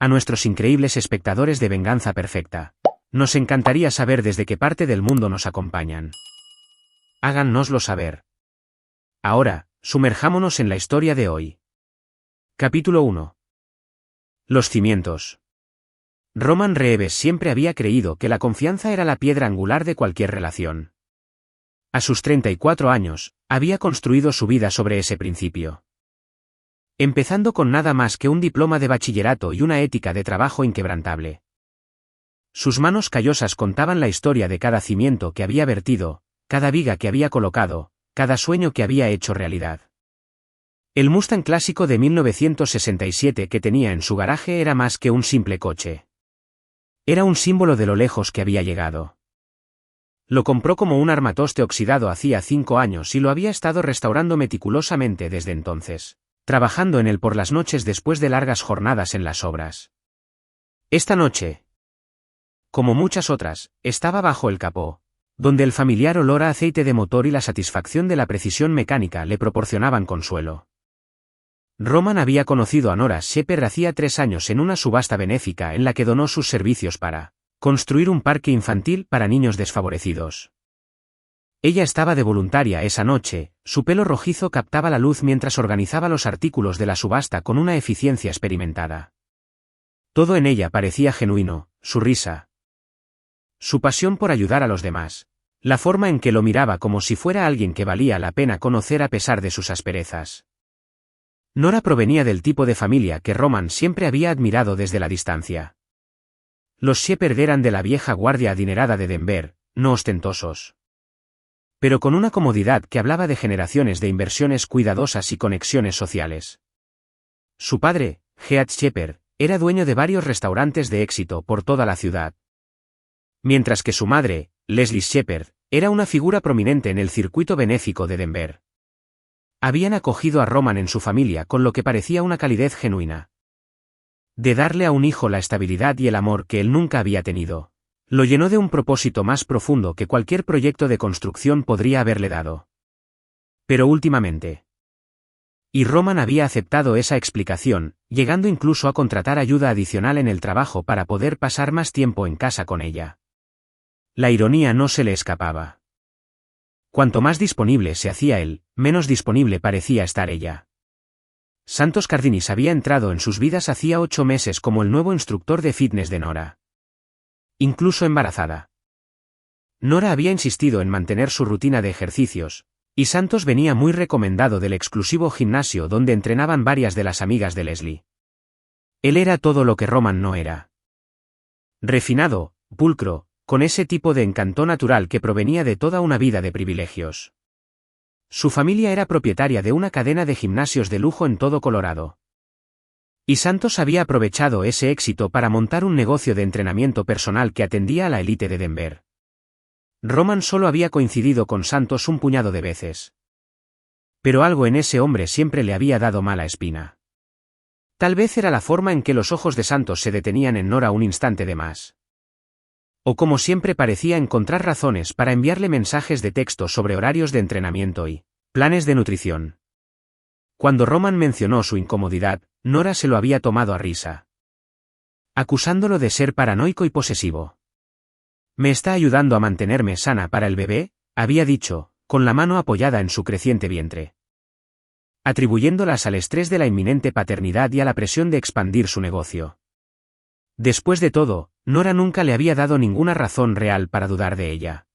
A nuestros increíbles espectadores de Venganza Perfecta, nos encantaría saber desde qué parte del mundo nos acompañan. Háganoslo saber. Ahora, sumerjámonos en la historia de hoy. Capítulo 1. Los cimientos. Roman Reeves siempre había creído que la confianza era la piedra angular de cualquier relación. A sus 34 años, había construido su vida sobre ese principio. Empezando con nada más que un diploma de bachillerato y una ética de trabajo inquebrantable. Sus manos callosas contaban la historia de cada cimiento que había vertido, cada viga que había colocado, cada sueño que había hecho realidad. El Mustang clásico de 1967 que tenía en su garaje era más que un simple coche. Era un símbolo de lo lejos que había llegado. Lo compró como un armatoste oxidado hacía 5 años y lo había estado restaurando meticulosamente desde entonces, trabajando en él por las noches después de largas jornadas en las obras. Esta noche, como muchas otras, estaba bajo el capó, donde el familiar olor a aceite de motor y la satisfacción de la precisión mecánica le proporcionaban consuelo. Roman había conocido a Nora Shepherd hacía 3 años en una subasta benéfica en la que donó sus servicios para construir un parque infantil para niños desfavorecidos. Ella estaba de voluntaria esa noche, su pelo rojizo captaba la luz mientras organizaba los artículos de la subasta con una eficiencia experimentada. Todo en ella parecía genuino, su risa, su pasión por ayudar a los demás, la forma en que lo miraba como si fuera alguien que valía la pena conocer a pesar de sus asperezas. Nora provenía del tipo de familia que Roman siempre había admirado desde la distancia. Los Shepherd eran de la vieja guardia adinerada de Denver, no ostentosos, pero con una comodidad que hablaba de generaciones de inversiones cuidadosas y conexiones sociales. Su padre, Heath Shepherd, era dueño de varios restaurantes de éxito por toda la ciudad. Mientras que su madre, Leslie Shepherd, era una figura prominente en el circuito benéfico de Denver. Habían acogido a Roman en su familia con lo que parecía una calidez genuina. De darle a un hijo la estabilidad y el amor que él nunca había tenido, lo llenó de un propósito más profundo que cualquier proyecto de construcción podría haberle dado. Pero últimamente. Y Roman había aceptado esa explicación, llegando incluso a contratar ayuda adicional en el trabajo para poder pasar más tiempo en casa con ella. La ironía no se le escapaba. Cuanto más disponible se hacía él, menos disponible parecía estar ella. Santos Cardinis había entrado en sus vidas hacía 8 meses como el nuevo instructor de fitness de Nora. Incluso embarazada. Nora había insistido en mantener su rutina de ejercicios, y Santos venía muy recomendado del exclusivo gimnasio donde entrenaban varias de las amigas de Leslie. Él era todo lo que Roman no era. Refinado, pulcro, con ese tipo de encanto natural que provenía de toda una vida de privilegios. Su familia era propietaria de una cadena de gimnasios de lujo en todo Colorado. Y Santos había aprovechado ese éxito para montar un negocio de entrenamiento personal que atendía a la élite de Denver. Roman solo había coincidido con Santos un puñado de veces. Pero algo en ese hombre siempre le había dado mala espina. Tal vez era la forma en que los ojos de Santos se detenían en Nora un instante de más. O como siempre parecía encontrar razones para enviarle mensajes de texto sobre horarios de entrenamiento y planes de nutrición. Cuando Roman mencionó su incomodidad, Nora se lo había tomado a risa, acusándolo de ser paranoico y posesivo. «Me está ayudando a mantenerme sana para el bebé», había dicho, con la mano apoyada en su creciente vientre, atribuyéndolas al estrés de la inminente paternidad y a la presión de expandir su negocio. Después de todo, Nora nunca le había dado ninguna razón real para dudar de ella.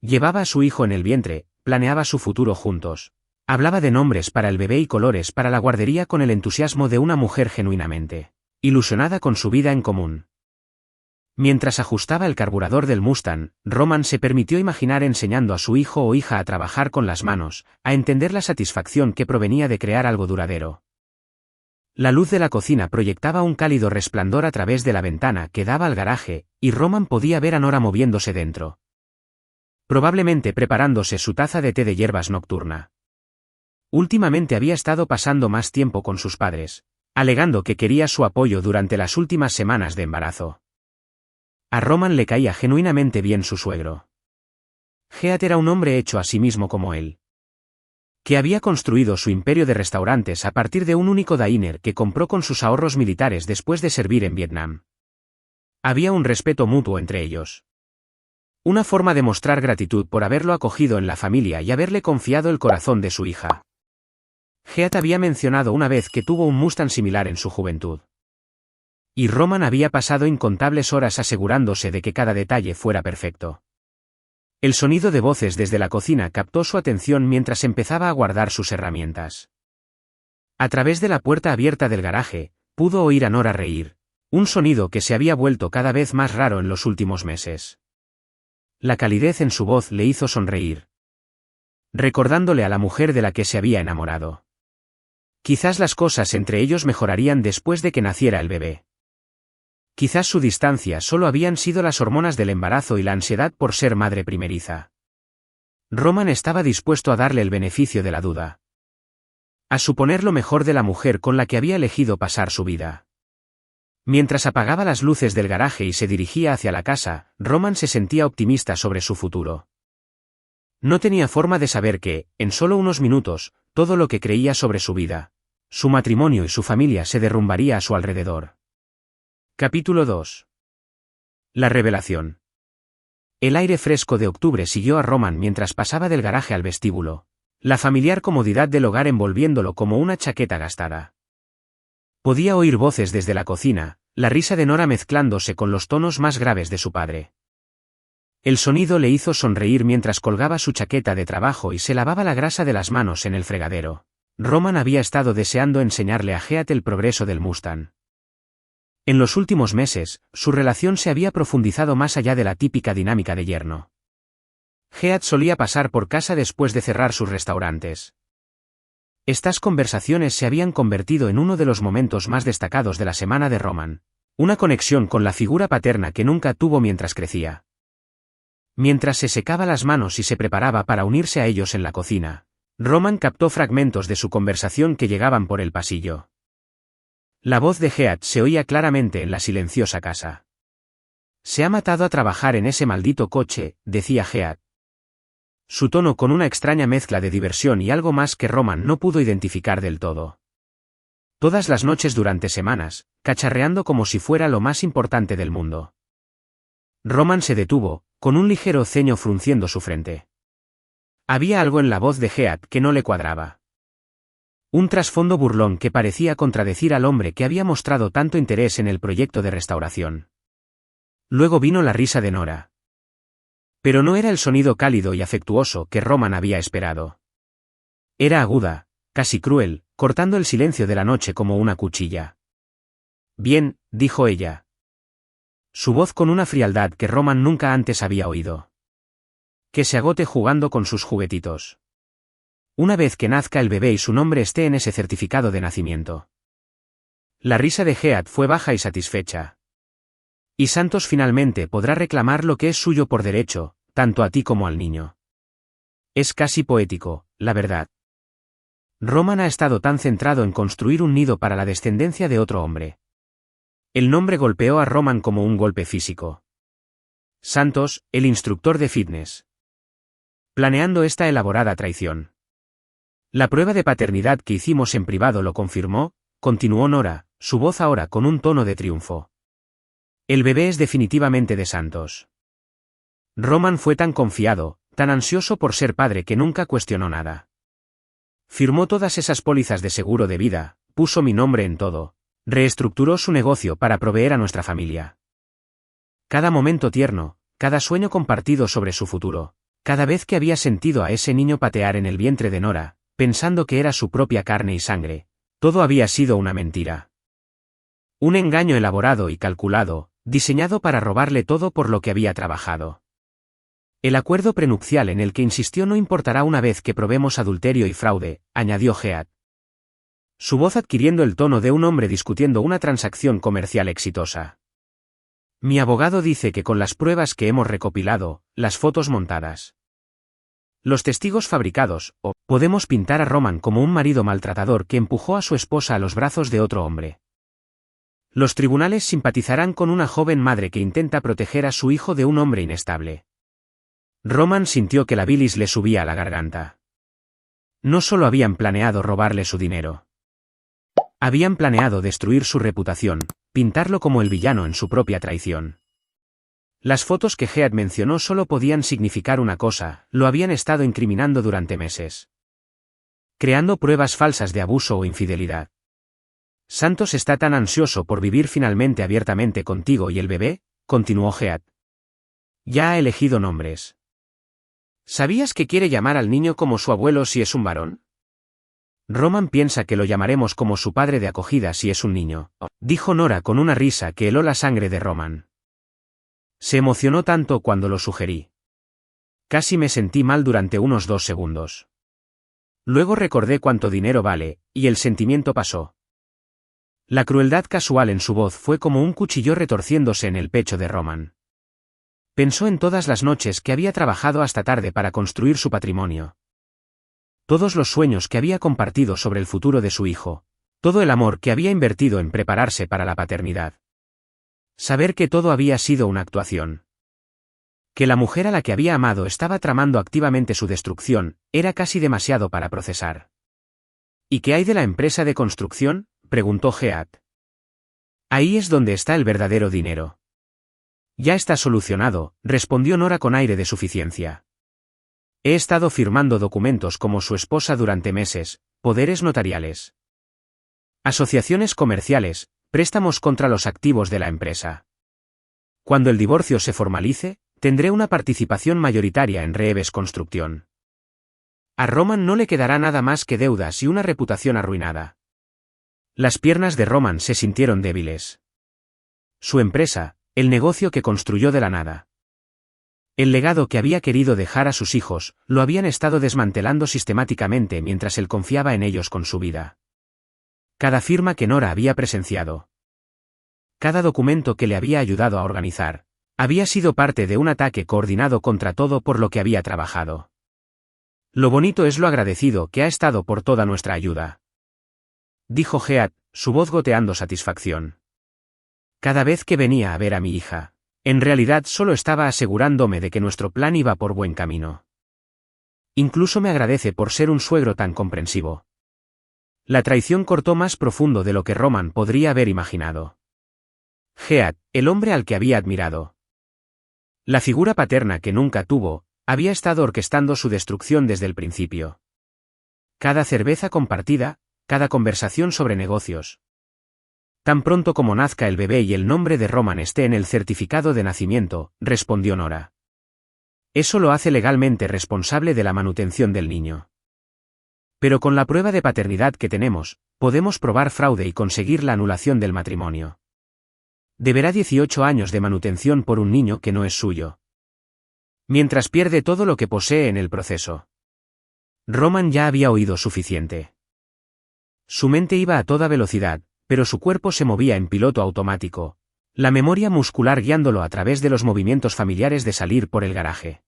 Llevaba a su hijo en el vientre, planeaba su futuro juntos. Hablaba de nombres para el bebé y colores para la guardería con el entusiasmo de una mujer genuinamente ilusionada con su vida en común. Mientras ajustaba el carburador del Mustang, Roman se permitió imaginar enseñando a su hijo o hija a trabajar con las manos, a entender la satisfacción que provenía de crear algo duradero. La luz de la cocina proyectaba un cálido resplandor a través de la ventana que daba al garaje, y Roman podía ver a Nora moviéndose dentro. Probablemente preparándose su taza de té de hierbas nocturna. Últimamente había estado pasando más tiempo con sus padres, alegando que quería su apoyo durante las últimas semanas de embarazo. A Roman le caía genuinamente bien su suegro. Heath era un hombre hecho a sí mismo como él. que había construido su imperio de restaurantes a partir de un único diner que compró con sus ahorros militares después de servir en Vietnam. Había un respeto mutuo entre ellos. Una forma de mostrar gratitud por haberlo acogido en la familia y haberle confiado el corazón de su hija. Heath había mencionado una vez que tuvo un Mustang similar en su juventud. Y Roman había pasado incontables horas asegurándose de que cada detalle fuera perfecto. El sonido de voces desde la cocina captó su atención mientras empezaba a guardar sus herramientas. A través de la puerta abierta del garaje, pudo oír a Nora reír, un sonido que se había vuelto cada vez más raro en los últimos meses. La calidez en su voz le hizo sonreír, recordándole a la mujer de la que se había enamorado. Quizás las cosas entre ellos mejorarían después de que naciera el bebé. Quizás su distancia solo habían sido las hormonas del embarazo y la ansiedad por ser madre primeriza. Roman estaba dispuesto a darle el beneficio de la duda. A suponer lo mejor de la mujer con la que había elegido pasar su vida. Mientras apagaba las luces del garaje y se dirigía hacia la casa, Roman se sentía optimista sobre su futuro. No tenía forma de saber que, en solo unos minutos, todo lo que creía sobre su vida, su matrimonio y su familia se derrumbaría a su alrededor. Capítulo 2. La revelación. El aire fresco de octubre siguió a Roman mientras pasaba del garaje al vestíbulo, la familiar comodidad del hogar envolviéndolo como una chaqueta gastada. Podía oír voces desde la cocina, la risa de Nora mezclándose con los tonos más graves de su padre. El sonido le hizo sonreír mientras colgaba su chaqueta de trabajo y se lavaba la grasa de las manos en el fregadero. Roman había estado deseando enseñarle a Heath el progreso del Mustang. En los últimos meses, su relación se había profundizado más allá de la típica dinámica de yerno. Heath solía pasar por casa después de cerrar sus restaurantes. Estas conversaciones se habían convertido en uno de los momentos más destacados de la semana de Roman, una conexión con la figura paterna que nunca tuvo mientras crecía. Mientras se secaba las manos y se preparaba para unirse a ellos en la cocina, Roman captó fragmentos de su conversación que llegaban por el pasillo. La voz de Heath se oía claramente en la silenciosa casa. «Se ha matado a trabajar en ese maldito coche», decía Heath. Su tono con una extraña mezcla de diversión y algo más que Roman no pudo identificar del todo. Todas las noches durante semanas, cacharreando como si fuera lo más importante del mundo. Roman se detuvo, con un ligero ceño frunciendo su frente. Había algo en la voz de Heath que no le cuadraba. Un trasfondo burlón que parecía contradecir al hombre que había mostrado tanto interés en el proyecto de restauración. Luego vino la risa de Nora. Pero no era el sonido cálido y afectuoso que Roman había esperado. Era aguda, casi cruel, cortando el silencio de la noche como una cuchilla. «Bien», dijo ella. Su voz con una frialdad que Roman nunca antes había oído. «Que se agote jugando con sus juguetitos. Una vez que nazca el bebé y su nombre esté en ese certificado de nacimiento». La risa de Heath fue baja y satisfecha. «Y Santos finalmente podrá reclamar lo que es suyo por derecho, tanto a ti como al niño». Es casi poético, la verdad. Roman ha estado tan centrado en construir un nido para la descendencia de otro hombre. El nombre golpeó a Roman como un golpe físico. Santos, el instructor de fitness. Planeando esta elaborada traición. La prueba de paternidad que hicimos en privado lo confirmó, continuó Nora, su voz ahora con un tono de triunfo. El bebé es definitivamente de Santos. Roman fue tan confiado, tan ansioso por ser padre que nunca cuestionó nada. Firmó todas esas pólizas de seguro de vida, puso mi nombre en todo, reestructuró su negocio para proveer a nuestra familia. Cada momento tierno, cada sueño compartido sobre su futuro, cada vez que había sentido a ese niño patear en el vientre de Nora, pensando que era su propia carne y sangre, todo había sido una mentira. Un engaño elaborado y calculado, diseñado para robarle todo por lo que había trabajado. El acuerdo prenupcial en el que insistió no importará una vez que probemos adulterio y fraude, añadió Heath. Su voz adquiriendo el tono de un hombre discutiendo una transacción comercial exitosa. Mi abogado dice que con las pruebas que hemos recopilado, las fotos montadas, los testigos fabricados, podemos pintar a Roman como un marido maltratador que empujó a su esposa a los brazos de otro hombre. Los tribunales simpatizarán con una joven madre que intenta proteger a su hijo de un hombre inestable. Roman sintió que la bilis le subía a la garganta. No solo habían planeado robarle su dinero. Habían planeado destruir su reputación, pintarlo como el villano en su propia traición. Las fotos que Heath mencionó solo podían significar una cosa: lo habían estado incriminando durante meses. Creando pruebas falsas de abuso o infidelidad. Santos está tan ansioso por vivir finalmente abiertamente contigo y el bebé, continuó Heath. Ya ha elegido nombres. ¿Sabías que quiere llamar al niño como su abuelo si es un varón? Roman piensa que lo llamaremos como su padre de acogida si es un niño, dijo Nora con una risa que heló la sangre de Roman. Se emocionó tanto cuando lo sugerí. Casi me sentí mal durante unos 2 segundos. Luego recordé cuánto dinero vale, y el sentimiento pasó. La crueldad casual en su voz fue como un cuchillo retorciéndose en el pecho de Roman. Pensó en todas las noches que había trabajado hasta tarde para construir su patrimonio. Todos los sueños que había compartido sobre el futuro de su hijo. Todo el amor que había invertido en prepararse para la paternidad. Saber que todo había sido una actuación. Que la mujer a la que había amado estaba tramando activamente su destrucción, era casi demasiado para procesar. ¿Y qué hay de la empresa de construcción?, preguntó Heath. Ahí es donde está el verdadero dinero. Ya está solucionado, respondió Nora con aire de suficiencia. He estado firmando documentos como su esposa durante meses, poderes notariales. Asociaciones comerciales, préstamos contra los activos de la empresa. Cuando el divorcio se formalice, tendré una participación mayoritaria en Reeves Construcción. A Roman no le quedará nada más que deudas y una reputación arruinada. Las piernas de Roman se sintieron débiles. Su empresa, el negocio que construyó de la nada. El legado que había querido dejar a sus hijos, lo habían estado desmantelando sistemáticamente mientras él confiaba en ellos con su vida. Cada firma que Nora había presenciado. Cada documento que le había ayudado a organizar, había sido parte de un ataque coordinado contra todo por lo que había trabajado. Lo bonito es lo agradecido que ha estado por toda nuestra ayuda. Dijo Heath, su voz goteando satisfacción. Cada vez que venía a ver a mi hija, en realidad solo estaba asegurándome de que nuestro plan iba por buen camino. Incluso me agradece por ser un suegro tan comprensivo. La traición cortó más profundo de lo que Roman podría haber imaginado. Heath, el hombre al que había admirado. La figura paterna que nunca tuvo, había estado orquestando su destrucción desde el principio. Cada cerveza compartida, cada conversación sobre negocios. Tan pronto como nazca el bebé y el nombre de Roman esté en el certificado de nacimiento, respondió Nora. Eso lo hace legalmente responsable de la manutención del niño. Pero con la prueba de paternidad que tenemos, podemos probar fraude y conseguir la anulación del matrimonio. Deberá 18 años de manutención por un niño que no es suyo. Mientras pierde todo lo que posee en el proceso. Roman ya había oído suficiente. Su mente iba a toda velocidad, pero su cuerpo se movía en piloto automático, la memoria muscular guiándolo a través de los movimientos familiares de salir por el garaje.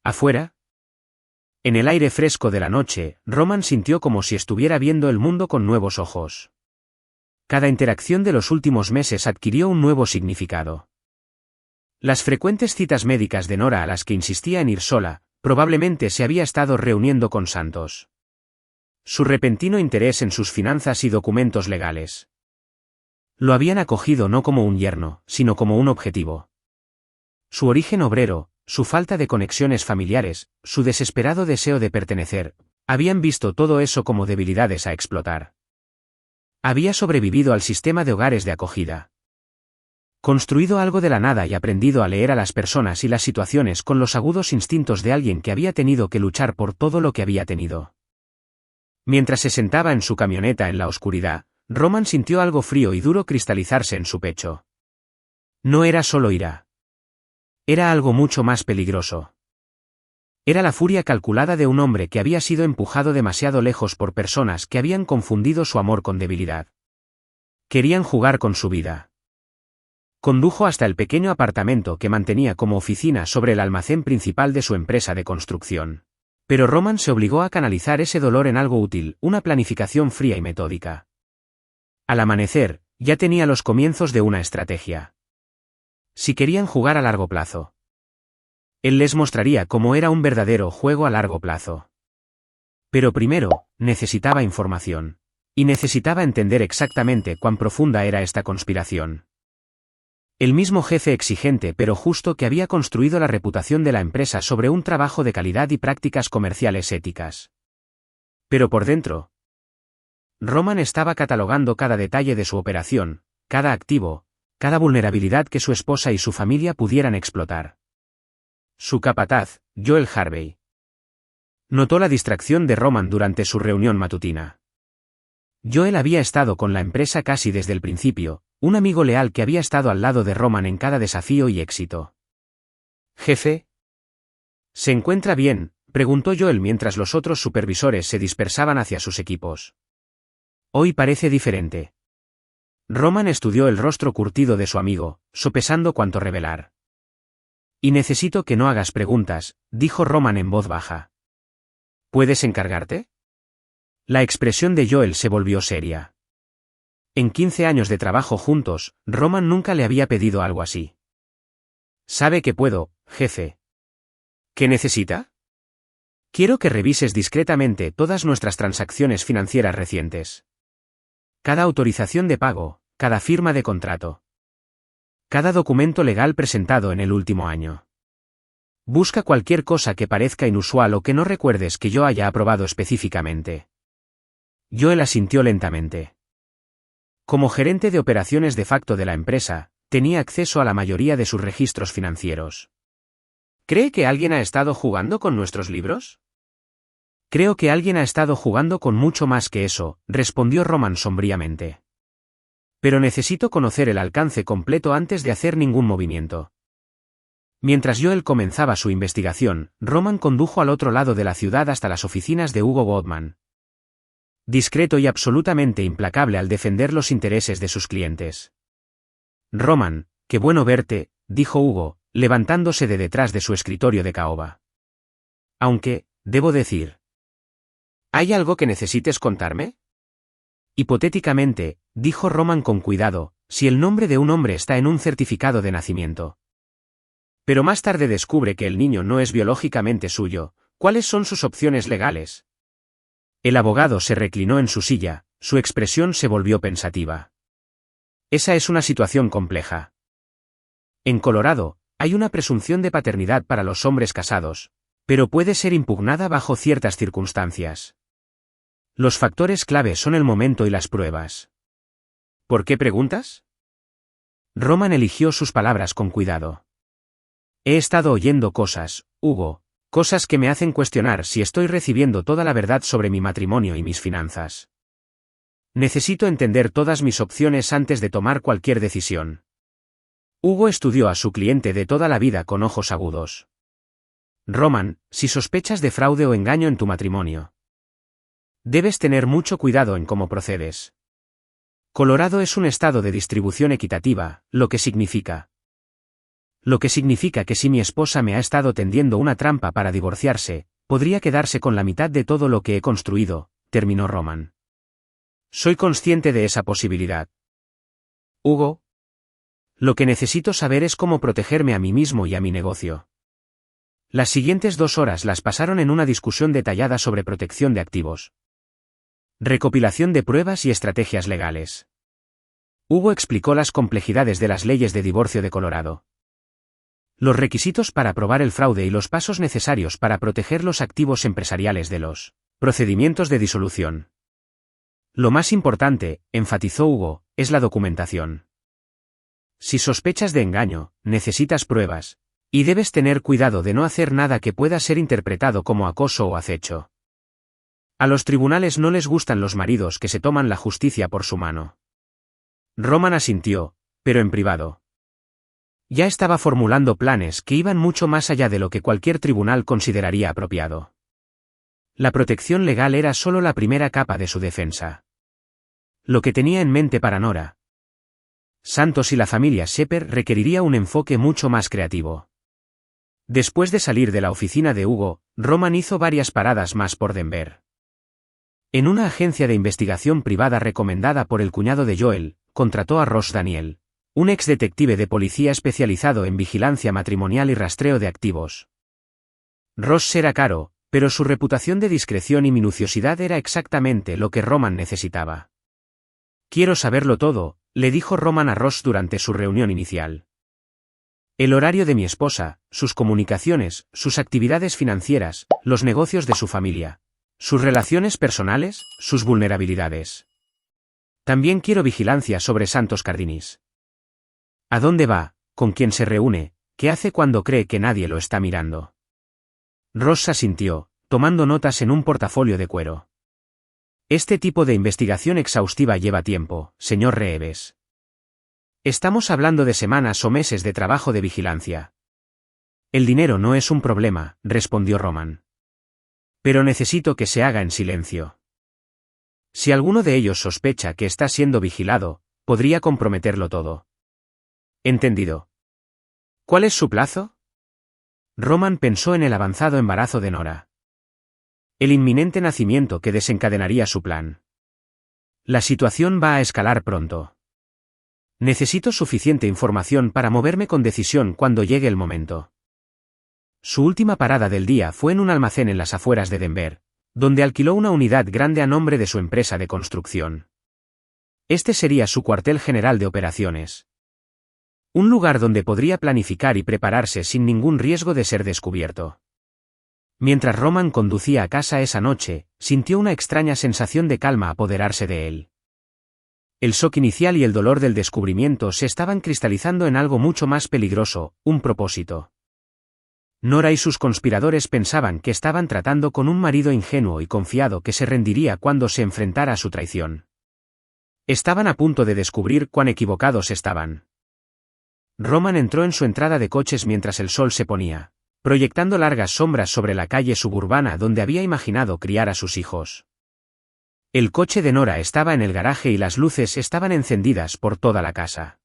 Afuera, en el aire fresco de la noche, Roman sintió como si estuviera viendo el mundo con nuevos ojos. Cada interacción de los últimos meses adquirió un nuevo significado. Las frecuentes citas médicas de Nora a las que insistía en ir sola, probablemente se había estado reuniendo con Santos. Su repentino interés en sus finanzas y documentos legales. Lo habían acogido no como un yerno, sino como un objetivo. Su origen obrero, su falta de conexiones familiares, su desesperado deseo de pertenecer, habían visto todo eso como debilidades a explotar. Había sobrevivido al sistema de hogares de acogida. Construido algo de la nada y aprendido a leer a las personas y las situaciones con los agudos instintos de alguien que había tenido que luchar por todo lo que había tenido. Mientras se sentaba en su camioneta en la oscuridad, Roman sintió algo frío y duro cristalizarse en su pecho. No era solo ira. Era algo mucho más peligroso. Era la furia calculada de un hombre que había sido empujado demasiado lejos por personas que habían confundido su amor con debilidad. Querían jugar con su vida. Condujo hasta el pequeño apartamento que mantenía como oficina sobre el almacén principal de su empresa de construcción. Pero Roman se obligó a canalizar ese dolor en algo útil, una planificación fría y metódica. Al amanecer, ya tenía los comienzos de una estrategia. Si querían jugar a largo plazo. Él les mostraría cómo era un verdadero juego a largo plazo. Pero primero, necesitaba información. Y necesitaba entender exactamente cuán profunda era esta conspiración. El mismo jefe exigente pero justo que había construido la reputación de la empresa sobre un trabajo de calidad y prácticas comerciales éticas. Pero por dentro, Roman estaba catalogando cada detalle de su operación, cada activo, cada vulnerabilidad que su esposa y su familia pudieran explotar. Su capataz, Joel Harvey, notó la distracción de Roman durante su reunión matutina. Joel había estado con la empresa casi desde el principio, un amigo leal que había estado al lado de Roman en cada desafío y éxito. «Jefe, ¿se encuentra bien?», preguntó Joel mientras los otros supervisores se dispersaban hacia sus equipos. «Hoy parece diferente». Roman estudió el rostro curtido de su amigo, sopesando cuánto revelar. «Y necesito que no hagas preguntas», dijo Roman en voz baja. «¿Puedes encargarte?». La expresión de Joel se volvió seria. En 15 años de trabajo juntos, Roman nunca le había pedido algo así. «Sabe que puedo, jefe». «¿Qué necesita?». «Quiero que revises discretamente todas nuestras transacciones financieras recientes. Cada autorización de pago, cada firma de contrato. Cada documento legal presentado en el último año. Busca cualquier cosa que parezca inusual o que no recuerdes que yo haya aprobado específicamente». Joel asintió lentamente. Como gerente de operaciones de facto de la empresa, tenía acceso a la mayoría de sus registros financieros. ¿Cree que alguien ha estado jugando con nuestros libros? Creo que alguien ha estado jugando con mucho más que eso, respondió Roman sombríamente. Pero necesito conocer el alcance completo antes de hacer ningún movimiento. Mientras Joel comenzaba su investigación, Roman condujo al otro lado de la ciudad hasta las oficinas de Hugo Goodman. Discreto y absolutamente implacable al defender los intereses de sus clientes. «Roman, qué bueno verte», dijo Hugo, levantándose de detrás de su escritorio de caoba. «Aunque, debo decir. ¿Hay algo que necesites contarme?». «Hipotéticamente», dijo Roman con cuidado, «si el nombre de un hombre está en un certificado de nacimiento. Pero más tarde descubre que el niño no es biológicamente suyo, ¿cuáles son sus opciones legales?». El abogado se reclinó en su silla, su expresión se volvió pensativa. «Esa es una situación compleja. En Colorado, hay una presunción de paternidad para los hombres casados, pero puede ser impugnada bajo ciertas circunstancias. Los factores clave son el momento y las pruebas». «¿Por qué preguntas?». Roman eligió sus palabras con cuidado. «He estado oyendo cosas, Hugo. Cosas que me hacen cuestionar si estoy recibiendo toda la verdad sobre mi matrimonio y mis finanzas. Necesito entender todas mis opciones antes de tomar cualquier decisión». Hugo estudió a su cliente de toda la vida con ojos agudos. «Roman, si sospechas de fraude o engaño en tu matrimonio, debes tener mucho cuidado en cómo procedes. Colorado es un estado de distribución equitativa, lo que significa que si mi esposa me ha estado tendiendo una trampa para divorciarse, podría quedarse con la mitad de todo lo que he construido», terminó Roman. «Soy consciente de esa posibilidad. Hugo, lo que necesito saber es cómo protegerme a mí mismo y a mi negocio». Las siguientes 2 horas las pasaron en una discusión detallada sobre protección de activos, recopilación de pruebas y estrategias legales. Hugo explicó las complejidades de las leyes de divorcio de Colorado, los requisitos para probar el fraude y los pasos necesarios para proteger los activos empresariales de los procedimientos de disolución. «Lo más importante», enfatizó Hugo, «es la documentación. Si sospechas de engaño, necesitas pruebas, y debes tener cuidado de no hacer nada que pueda ser interpretado como acoso o acecho. A los tribunales no les gustan los maridos que se toman la justicia por su mano». Roman asintió, pero en privado. Ya estaba formulando planes que iban mucho más allá de lo que cualquier tribunal consideraría apropiado. La protección legal era solo la primera capa de su defensa. Lo que tenía en mente para Nora Santos y la familia Shepard requeriría un enfoque mucho más creativo. Después de salir de la oficina de Hugo, Roman hizo varias paradas más por Denver. En una agencia de investigación privada recomendada por el cuñado de Joel, contrató a Ross Daniel, un ex detective de policía especializado en vigilancia matrimonial y rastreo de activos. Ross era caro, Pero su reputación de discreción y minuciosidad era exactamente lo que Roman necesitaba. «Quiero saberlo todo», le dijo Roman a Ross durante su reunión inicial. «El horario de mi esposa, sus comunicaciones, sus actividades financieras, los negocios de su familia, sus relaciones personales, sus vulnerabilidades. También quiero vigilancia sobre Santos Cardinis. ¿A dónde va? ¿Con quién se reúne? ¿Qué hace cuando cree que nadie lo está mirando?» Ross asintió, tomando notas en un portafolio de cuero. «Este tipo de investigación exhaustiva lleva tiempo, señor Reeves. Estamos hablando de semanas o meses de trabajo de vigilancia». «El dinero no es un problema», respondió Roman. «Pero necesito que se haga en silencio. Si alguno de ellos sospecha que está siendo vigilado, podría comprometerlo todo». «Entendido. ¿Cuál es su plazo?» Roman pensó en el avanzado embarazo de Nora. El inminente nacimiento que desencadenaría su plan. «La situación va a escalar pronto. Necesito suficiente información para moverme con decisión cuando llegue el momento». Su última parada del día fue en un almacén en las afueras de Denver, donde alquiló una unidad grande a nombre de su empresa de construcción. Este sería su cuartel general de operaciones. Un lugar donde podría planificar y prepararse sin ningún riesgo de ser descubierto. Mientras Roman conducía a casa esa noche, sintió una extraña sensación de calma apoderarse de él. El shock inicial y el dolor del descubrimiento se estaban cristalizando en algo mucho más peligroso, un propósito. Nora y sus conspiradores pensaban que estaban tratando con un marido ingenuo y confiado que se rendiría cuando se enfrentara a su traición. Estaban a punto de descubrir cuán equivocados estaban. Roman entró en su entrada de coches mientras el sol se ponía, proyectando largas sombras sobre la calle suburbana donde había imaginado criar a sus hijos. El coche de Nora estaba en el garaje y las luces estaban encendidas por toda la casa.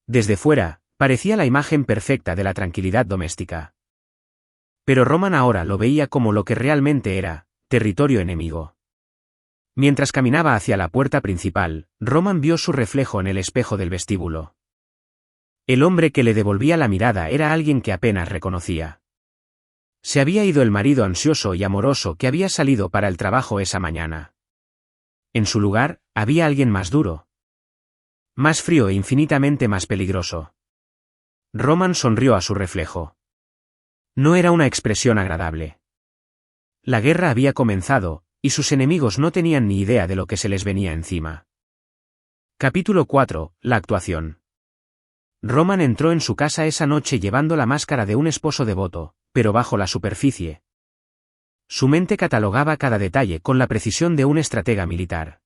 Desde fuera, parecía la imagen perfecta de la tranquilidad doméstica. Pero Roman ahora lo veía como lo que realmente era, territorio enemigo. Mientras caminaba hacia la puerta principal, Roman vio su reflejo en el espejo del vestíbulo. El hombre que le devolvía la mirada era alguien que apenas reconocía. Se había ido el marido ansioso y amoroso que había salido para el trabajo esa mañana. En su lugar, había alguien más duro. Más frío e infinitamente más peligroso. Roman sonrió a su reflejo. No era una expresión agradable. La guerra había comenzado, y sus enemigos no tenían ni idea de lo que se les venía encima. Capítulo 4. La actuación. Roman entró en su casa esa noche llevando la máscara de un esposo devoto, pero bajo la superficie. Su mente catalogaba cada detalle con la precisión de un estratega militar.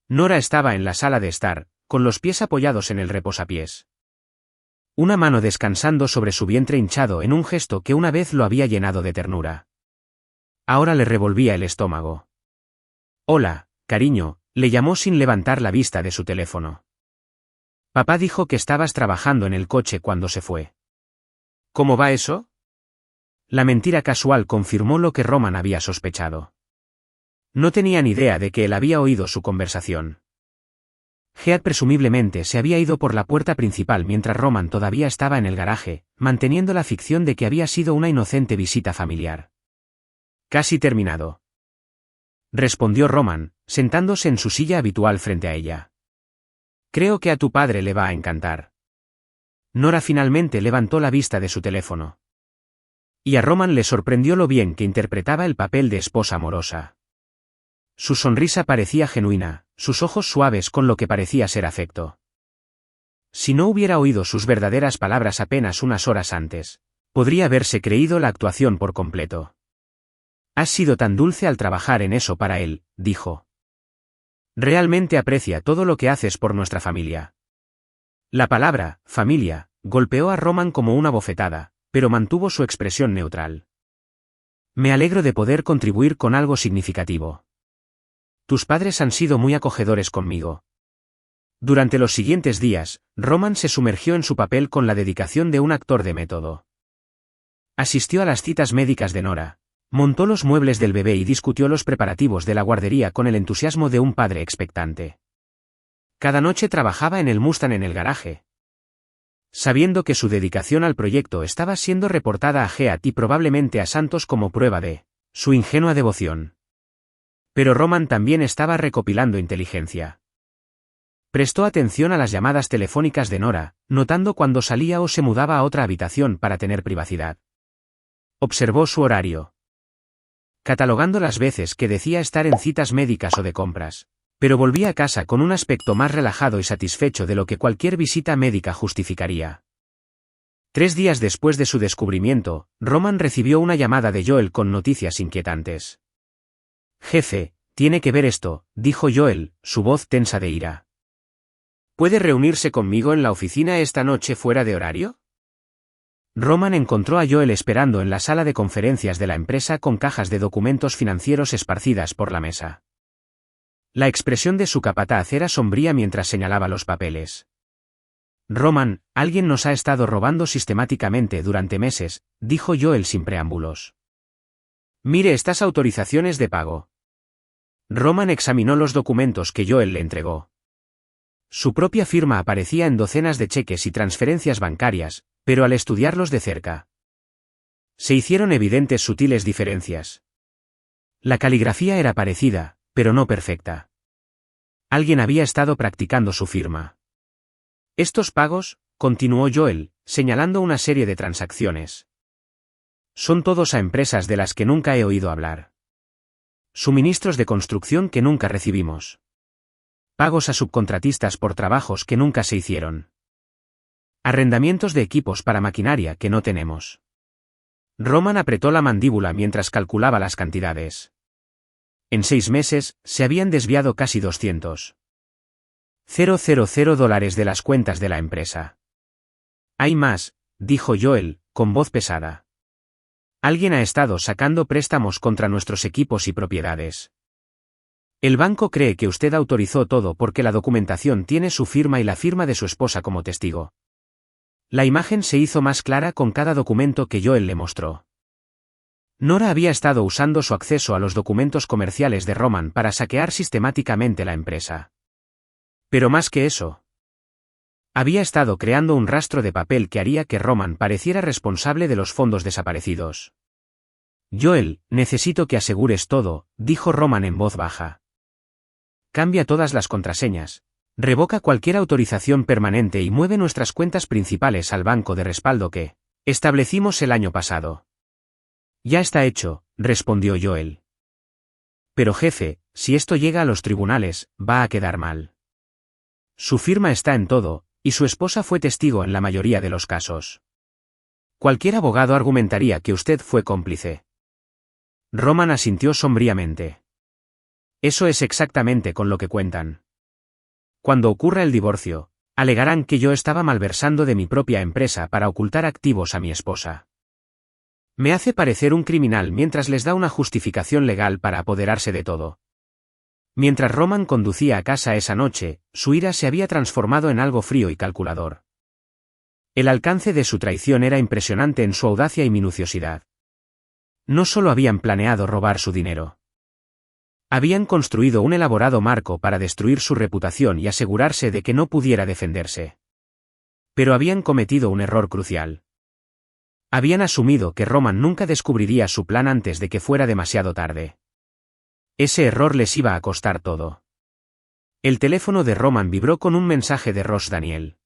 Nora estaba en la sala de estar, con los pies apoyados en el reposapiés. Una mano descansando sobre su vientre hinchado en un gesto que una vez lo había llenado de ternura. Ahora le revolvía el estómago. «Hola, cariño», le llamó sin levantar la vista de su teléfono. «Papá dijo que estabas trabajando en el coche cuando se fue». «¿Cómo va eso?» La mentira casual confirmó lo que Roman había sospechado. No tenía ni idea de que él había oído su conversación. Heath presumiblemente se había ido por la puerta principal mientras Roman todavía estaba en el garaje, manteniendo la ficción de que había sido una inocente visita familiar. «Casi terminado», respondió Roman, sentándose en su silla habitual frente a ella. «Creo que a tu padre le va a encantar». Nora finalmente levantó la vista de su teléfono. Y a Roman le sorprendió lo bien que interpretaba el papel de esposa amorosa. Su sonrisa parecía genuina, sus ojos suaves con lo que parecía ser afecto. Si no hubiera oído sus verdaderas palabras apenas unas horas antes, podría haberse creído la actuación por completo. «Has sido tan dulce al trabajar en eso para él», dijo. «Realmente aprecia todo lo que haces por nuestra familia». La palabra, familia, golpeó a Roman como una bofetada, pero mantuvo su expresión neutral. «Me alegro de poder contribuir con algo significativo. Tus padres han sido muy acogedores conmigo». Durante los siguientes días, Roman se sumergió en su papel con la dedicación de un actor de método. Asistió a las citas médicas de Nora, montó los muebles del bebé y discutió los preparativos de la guardería con el entusiasmo de un padre expectante. Cada noche trabajaba en el Mustang en el garaje. sabiendo que su dedicación al proyecto estaba siendo reportada a Heath y probablemente a Santos como prueba de su ingenua devoción. Pero Roman también estaba recopilando inteligencia. Prestó atención a las llamadas telefónicas de Nora, notando cuando salía o se mudaba a otra habitación para tener privacidad. Observó su horario, catalogando las veces que decía estar en citas médicas o de compras, pero volvía a casa con un aspecto más relajado y satisfecho de lo que cualquier visita médica justificaría. 3 días después de su descubrimiento, Roman recibió una llamada de Joel con noticias inquietantes. «Jefe, tiene que ver esto», dijo Joel, su voz tensa de ira. «¿Puede reunirse conmigo en la oficina esta noche fuera de horario?» Roman encontró a Joel esperando en la sala de conferencias de la empresa con cajas de documentos financieros esparcidas por la mesa. La expresión de su capataz era sombría mientras señalaba los papeles. «Roman, alguien nos ha estado robando sistemáticamente durante meses», dijo Joel sin preámbulos. «Mire estas autorizaciones de pago». Roman examinó los documentos que Joel le entregó. Su propia firma aparecía en docenas de cheques y transferencias bancarias, pero al estudiarlos de cerca, se hicieron evidentes sutiles diferencias. La caligrafía era parecida, pero no perfecta. Alguien había estado practicando su firma. «Estos pagos», continuó Joel, señalando una serie de transacciones, «son todos a empresas de las que nunca he oído hablar. Suministros de construcción que nunca recibimos. Pagos a subcontratistas por trabajos que nunca se hicieron. Arrendamientos de equipos para maquinaria que no tenemos». Roman apretó la mandíbula mientras calculaba las cantidades. En 6 meses, se habían desviado casi $200,000 de las cuentas de la empresa. «Hay más», dijo Joel, con voz pesada. «Alguien ha estado sacando préstamos contra nuestros equipos y propiedades. El banco cree que usted autorizó todo porque la documentación tiene su firma y la firma de su esposa como testigo». La imagen se hizo más clara con cada documento que Joel le mostró. Nora había estado usando su acceso a los documentos comerciales de Roman para saquear sistemáticamente la empresa. Pero más que eso, había estado creando un rastro de papel que haría que Roman pareciera responsable de los fondos desaparecidos. «Joel, necesito que asegures todo», dijo Roman en voz baja. «Cambia todas las contraseñas, revoca cualquier autorización permanente y mueve nuestras cuentas principales al banco de respaldo que establecimos el año pasado». «Ya está hecho», respondió Joel. «Pero jefe, si esto llega a los tribunales, va a quedar mal. Su firma está en todo, y su esposa fue testigo en la mayoría de los casos. Cualquier abogado argumentaría que usted fue cómplice». Roman asintió sombríamente. «Eso es exactamente con lo que cuentan. Cuando ocurra el divorcio, alegarán que yo estaba malversando de mi propia empresa para ocultar activos a mi esposa. Me hace parecer un criminal mientras les da una justificación legal para apoderarse de todo». Mientras Roman conducía a casa esa noche, su ira se había transformado en algo frío y calculador. El alcance de su traición era impresionante en su audacia y minuciosidad. No solo habían planeado robar su dinero. Habían construido un elaborado marco para destruir su reputación y asegurarse de que no pudiera defenderse. Pero habían cometido un error crucial. Habían asumido que Roman nunca descubriría su plan antes de que fuera demasiado tarde. Ese error les iba a costar todo. El teléfono de Roman vibró con un mensaje de Ross Daniel.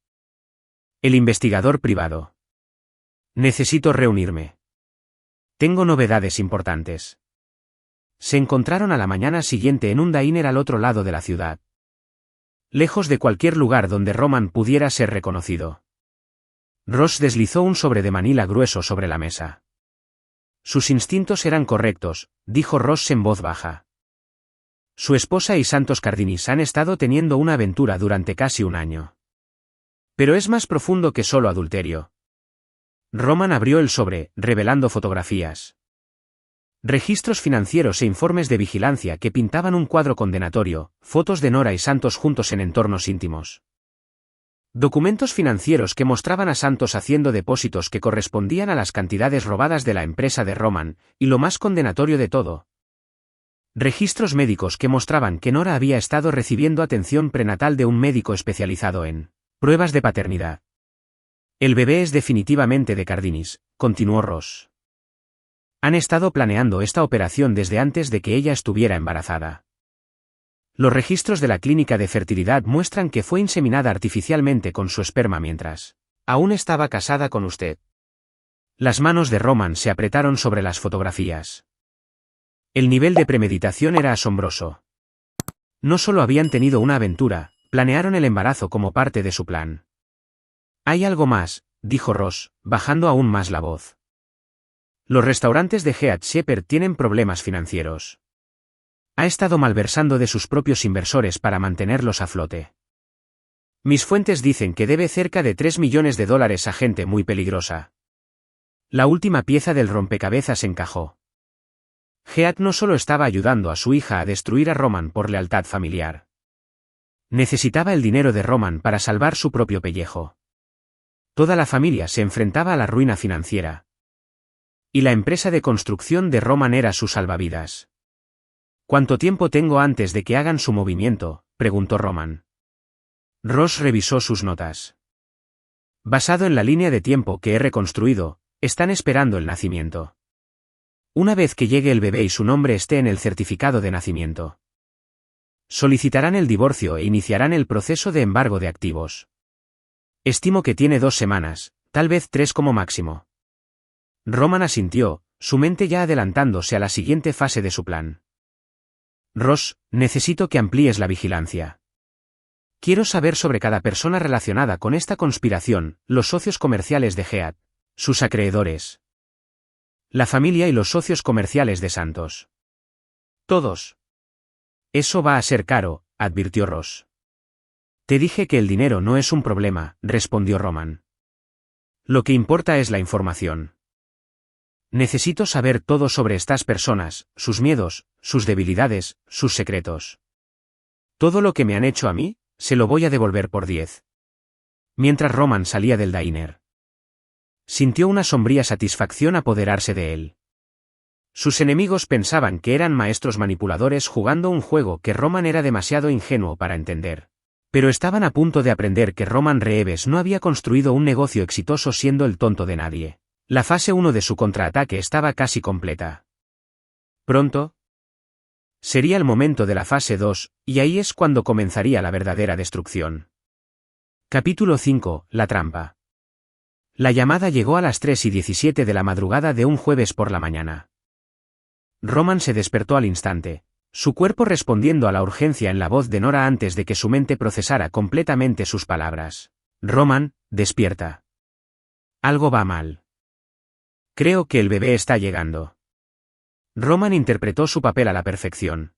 «El investigador privado. Necesito reunirme. Tengo novedades importantes». Se encontraron a la mañana siguiente en un diner al otro lado de la ciudad. Lejos de cualquier lugar donde Roman pudiera ser reconocido. Ross deslizó un sobre de manila grueso sobre la mesa. «Sus instintos eran correctos», dijo Ross en voz baja. «Su esposa y Santos Cardinis han estado teniendo una aventura durante casi un año. Pero es más profundo que solo adulterio». Roman abrió el sobre, revelando fotografías. Registros financieros e informes de vigilancia que pintaban un cuadro condenatorio, fotos de Nora y Santos juntos en entornos íntimos. Documentos financieros que mostraban a Santos haciendo depósitos que correspondían a las cantidades robadas de la empresa de Roman, y lo más condenatorio de todo. Registros médicos que mostraban que Nora había estado recibiendo atención prenatal de un médico especializado en pruebas de paternidad. El bebé es definitivamente de Cardinis, continuó Ross. Han estado planeando esta operación desde antes de que ella estuviera embarazada. Los registros de la clínica de fertilidad muestran que fue inseminada artificialmente con su esperma mientras aún estaba casada con usted. Las manos de Roman se apretaron sobre las fotografías. El nivel de premeditación era asombroso. No solo habían tenido una aventura, planearon el embarazo como parte de su plan. Hay algo más, dijo Ross, bajando aún más la voz. Los restaurantes de Heath Shepherd tienen problemas financieros. Ha estado malversando de sus propios inversores para mantenerlos a flote. Mis fuentes dicen que debe cerca de $3 millones a gente muy peligrosa. La última pieza del rompecabezas encajó. Heath no solo estaba ayudando a su hija a destruir a Roman por lealtad familiar. Necesitaba el dinero de Roman para salvar su propio pellejo. Toda la familia se enfrentaba a la ruina financiera. Y la empresa de construcción de Roman era su salvavidas. ¿Cuánto tiempo tengo antes de que hagan su movimiento?, preguntó Roman. Ross revisó sus notas. Basado en la línea de tiempo que he reconstruido, están esperando el nacimiento. Una vez que llegue el bebé y su nombre esté en el certificado de nacimiento. Solicitarán el divorcio e iniciarán el proceso de embargo de activos. Estimo que tiene 2 semanas, tal vez 3 como máximo. Roman asintió, su mente ya adelantándose a la siguiente fase de su plan. Ross, necesito que amplíes la vigilancia. Quiero saber sobre cada persona relacionada con esta conspiración, los socios comerciales de Heath, sus acreedores, la familia y los socios comerciales de Santos. Todos. Eso va a ser caro, advirtió Ross. Te dije que el dinero no es un problema, respondió Roman. Lo que importa es la información. Necesito saber todo sobre estas personas, sus miedos, sus debilidades, sus secretos. Todo lo que me han hecho a mí, se lo voy a devolver por 10. Mientras Roman salía del diner, sintió una sombría satisfacción apoderarse de él. Sus enemigos pensaban que eran maestros manipuladores jugando un juego que Roman era demasiado ingenuo para entender. Pero estaban a punto de aprender que Roman Reeves no había construido un negocio exitoso siendo el tonto de nadie. La fase 1 de su contraataque estaba casi completa. Pronto sería el momento de la fase 2, y ahí es cuando comenzaría la verdadera destrucción. Capítulo 5, La trampa. La llamada llegó a las 3:17 de la madrugada de un jueves por la mañana. Roman se despertó al instante, su cuerpo respondiendo a la urgencia en la voz de Nora antes de que su mente procesara completamente sus palabras. Roman, despierta. Algo va mal. Creo que el bebé está llegando. Roman interpretó su papel a la perfección.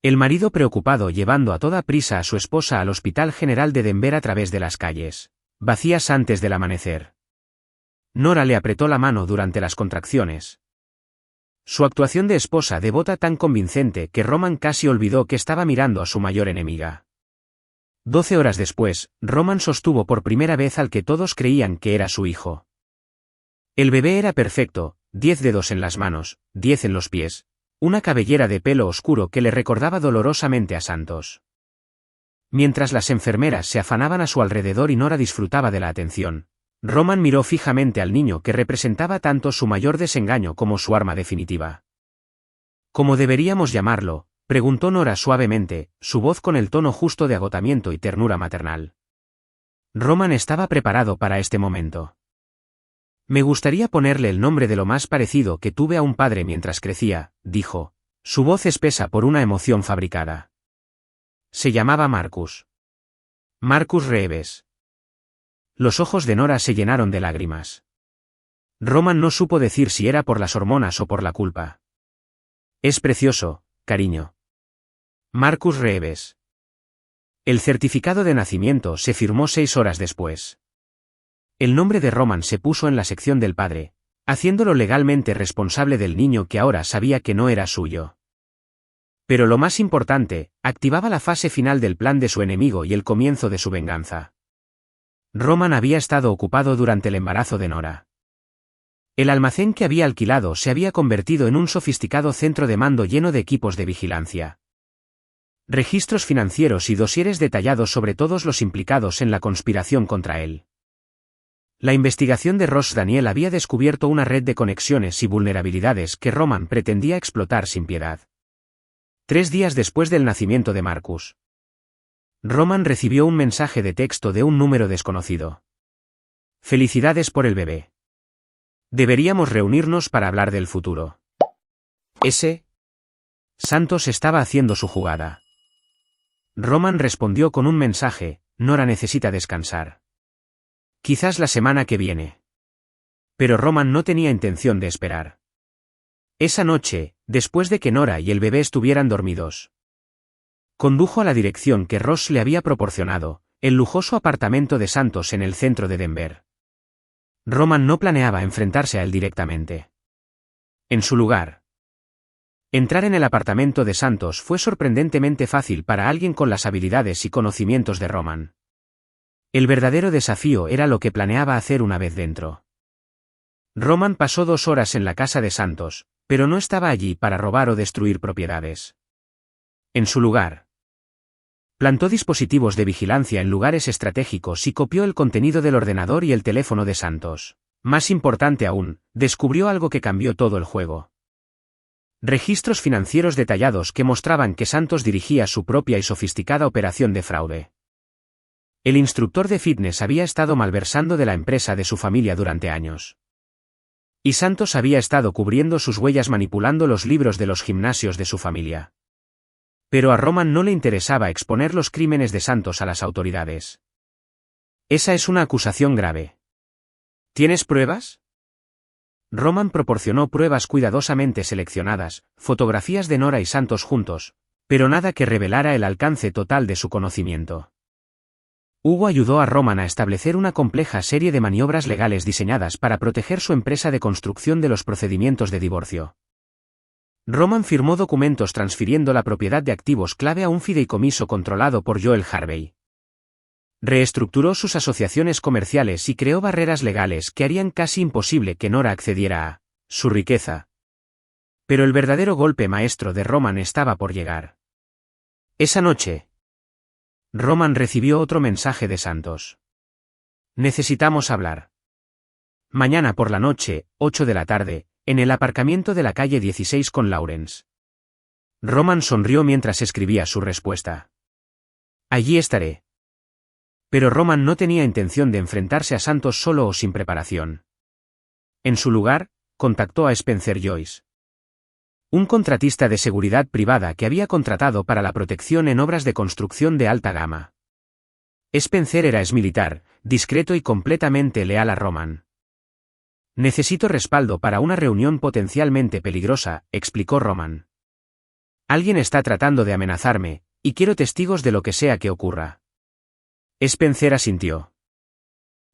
El marido preocupado llevando a toda prisa a su esposa al Hospital General de Denver a través de las calles, vacías antes del amanecer. Nora le apretó la mano durante las contracciones. Su actuación de esposa devota tan convincente que Roman casi olvidó que estaba mirando a su mayor enemiga. 12 horas después, Roman sostuvo por primera vez al que todos creían que era su hijo. El bebé era perfecto, 10 dedos en las manos, 10 en los pies, una cabellera de pelo oscuro que le recordaba dolorosamente a Santos. Mientras las enfermeras se afanaban a su alrededor y Nora disfrutaba de la atención, Roman miró fijamente al niño que representaba tanto su mayor desengaño como su arma definitiva. ¿Cómo deberíamos llamarlo?, preguntó Nora suavemente, su voz con el tono justo de agotamiento y ternura maternal. Roman estaba preparado para este momento. Me gustaría ponerle el nombre de lo más parecido que tuve a un padre mientras crecía, dijo, su voz espesa por una emoción fabricada. Se llamaba Marcus. Marcus Reeves. Los ojos de Nora se llenaron de lágrimas. Roman no supo decir si era por las hormonas o por la culpa. Es precioso, cariño. Marcus Reeves. El certificado de nacimiento se firmó 6 horas después. El nombre de Roman se puso en la sección del padre, haciéndolo legalmente responsable del niño que ahora sabía que no era suyo. Pero lo más importante, activaba la fase final del plan de su enemigo y el comienzo de su venganza. Roman había estado ocupado durante el embarazo de Nora. El almacén que había alquilado se había convertido en un sofisticado centro de mando lleno de equipos de vigilancia. Registros financieros y dosieres detallados sobre todos los implicados en la conspiración contra él. La investigación de Ross Daniel había descubierto una red de conexiones y vulnerabilidades que Roman pretendía explotar sin piedad. 3 días después del nacimiento de Marcus, Roman recibió un mensaje de texto de un número desconocido. Felicidades por el bebé. Deberíamos reunirnos para hablar del futuro. Santos estaba haciendo su jugada. Roman respondió con un mensaje: Nora necesita descansar. Quizás la semana que viene. Pero Roman no tenía intención de esperar. Esa noche, después de que Nora y el bebé estuvieran dormidos, condujo a la dirección que Ross le había proporcionado, el lujoso apartamento de Santos en el centro de Denver. Roman no planeaba enfrentarse a él directamente. En su lugar, entrar en el apartamento de Santos fue sorprendentemente fácil para alguien con las habilidades y conocimientos de Roman. El verdadero desafío era lo que planeaba hacer una vez dentro. Roman pasó 2 horas en la casa de Santos, pero no estaba allí para robar o destruir propiedades. En su lugar, plantó dispositivos de vigilancia en lugares estratégicos y copió el contenido del ordenador y el teléfono de Santos. Más importante aún, descubrió algo que cambió todo el juego. Registros financieros detallados que mostraban que Santos dirigía su propia y sofisticada operación de fraude. El instructor de fitness había estado malversando de la empresa de su familia durante años. Y Santos había estado cubriendo sus huellas manipulando los libros de los gimnasios de su familia. Pero a Roman no le interesaba exponer los crímenes de Santos a las autoridades. Esa es una acusación grave. ¿Tienes pruebas? Roman proporcionó pruebas cuidadosamente seleccionadas, fotografías de Nora y Santos juntos, pero nada que revelara el alcance total de su conocimiento. Hugo ayudó a Roman a establecer una compleja serie de maniobras legales diseñadas para proteger su empresa de construcción de los procedimientos de divorcio. Roman firmó documentos transfiriendo la propiedad de activos clave a un fideicomiso controlado por Joel Harvey. Reestructuró sus asociaciones comerciales y creó barreras legales que harían casi imposible que Nora accediera a su riqueza. Pero el verdadero golpe maestro de Roman estaba por llegar. Esa noche, Roman recibió otro mensaje de Santos. Necesitamos hablar. Mañana por la noche, 8 de la tarde, en el aparcamiento de la calle 16 con Lawrence. Roman sonrió mientras escribía su respuesta. Allí estaré. Pero Roman no tenía intención de enfrentarse a Santos solo o sin preparación. En su lugar, contactó a Spencer Joyce, un contratista de seguridad privada que había contratado para la protección en obras de construcción de alta gama. Spencer era exmilitar, discreto y completamente leal a Roman. Necesito respaldo para una reunión potencialmente peligrosa, explicó Roman. Alguien está tratando de amenazarme, y quiero testigos de lo que sea que ocurra. Spencer asintió.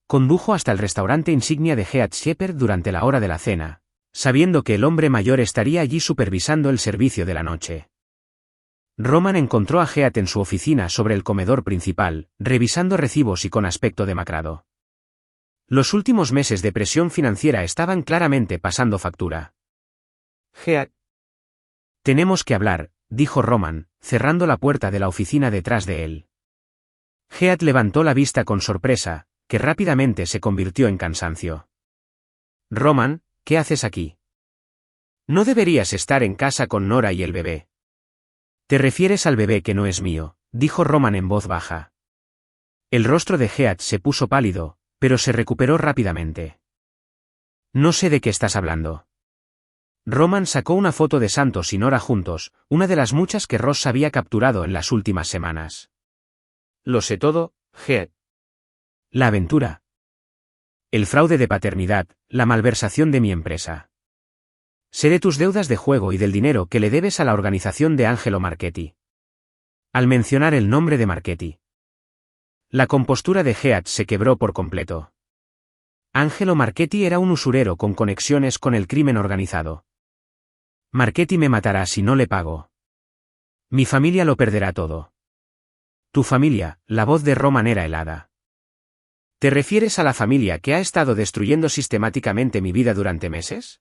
Condujo hasta el restaurante insignia de Heath Shepherd durante la hora de la cena, sabiendo que el hombre mayor estaría allí supervisando el servicio de la noche. Roman encontró a Heath en su oficina sobre el comedor principal, revisando recibos y con aspecto demacrado. Los últimos meses de presión financiera estaban claramente pasando factura. Heath. Tenemos que hablar, dijo Roman, cerrando la puerta de la oficina detrás de él. Heath levantó la vista con sorpresa, que rápidamente se convirtió en cansancio. Roman, ¿qué haces aquí? No deberías estar en casa con Nora y el bebé. Te refieres al bebé que no es mío, dijo Roman en voz baja. El rostro de Heath se puso pálido, pero se recuperó rápidamente. No sé de qué estás hablando. Roman sacó una foto de Santos y Nora juntos, una de las muchas que Ross había capturado en las últimas semanas. Lo sé todo, Heath. La aventura. El fraude de paternidad, la malversación de mi empresa. Sé de tus deudas de juego y del dinero que le debes a la organización de Angelo Marchetti. Al mencionar el nombre de Marchetti, la compostura de Heath se quebró por completo. Angelo Marchetti era un usurero con conexiones con el crimen organizado. Marchetti me matará si no le pago. Mi familia lo perderá todo. Tu familia, la voz de Roman era helada. ¿Te refieres a la familia que ha estado destruyendo sistemáticamente mi vida durante meses?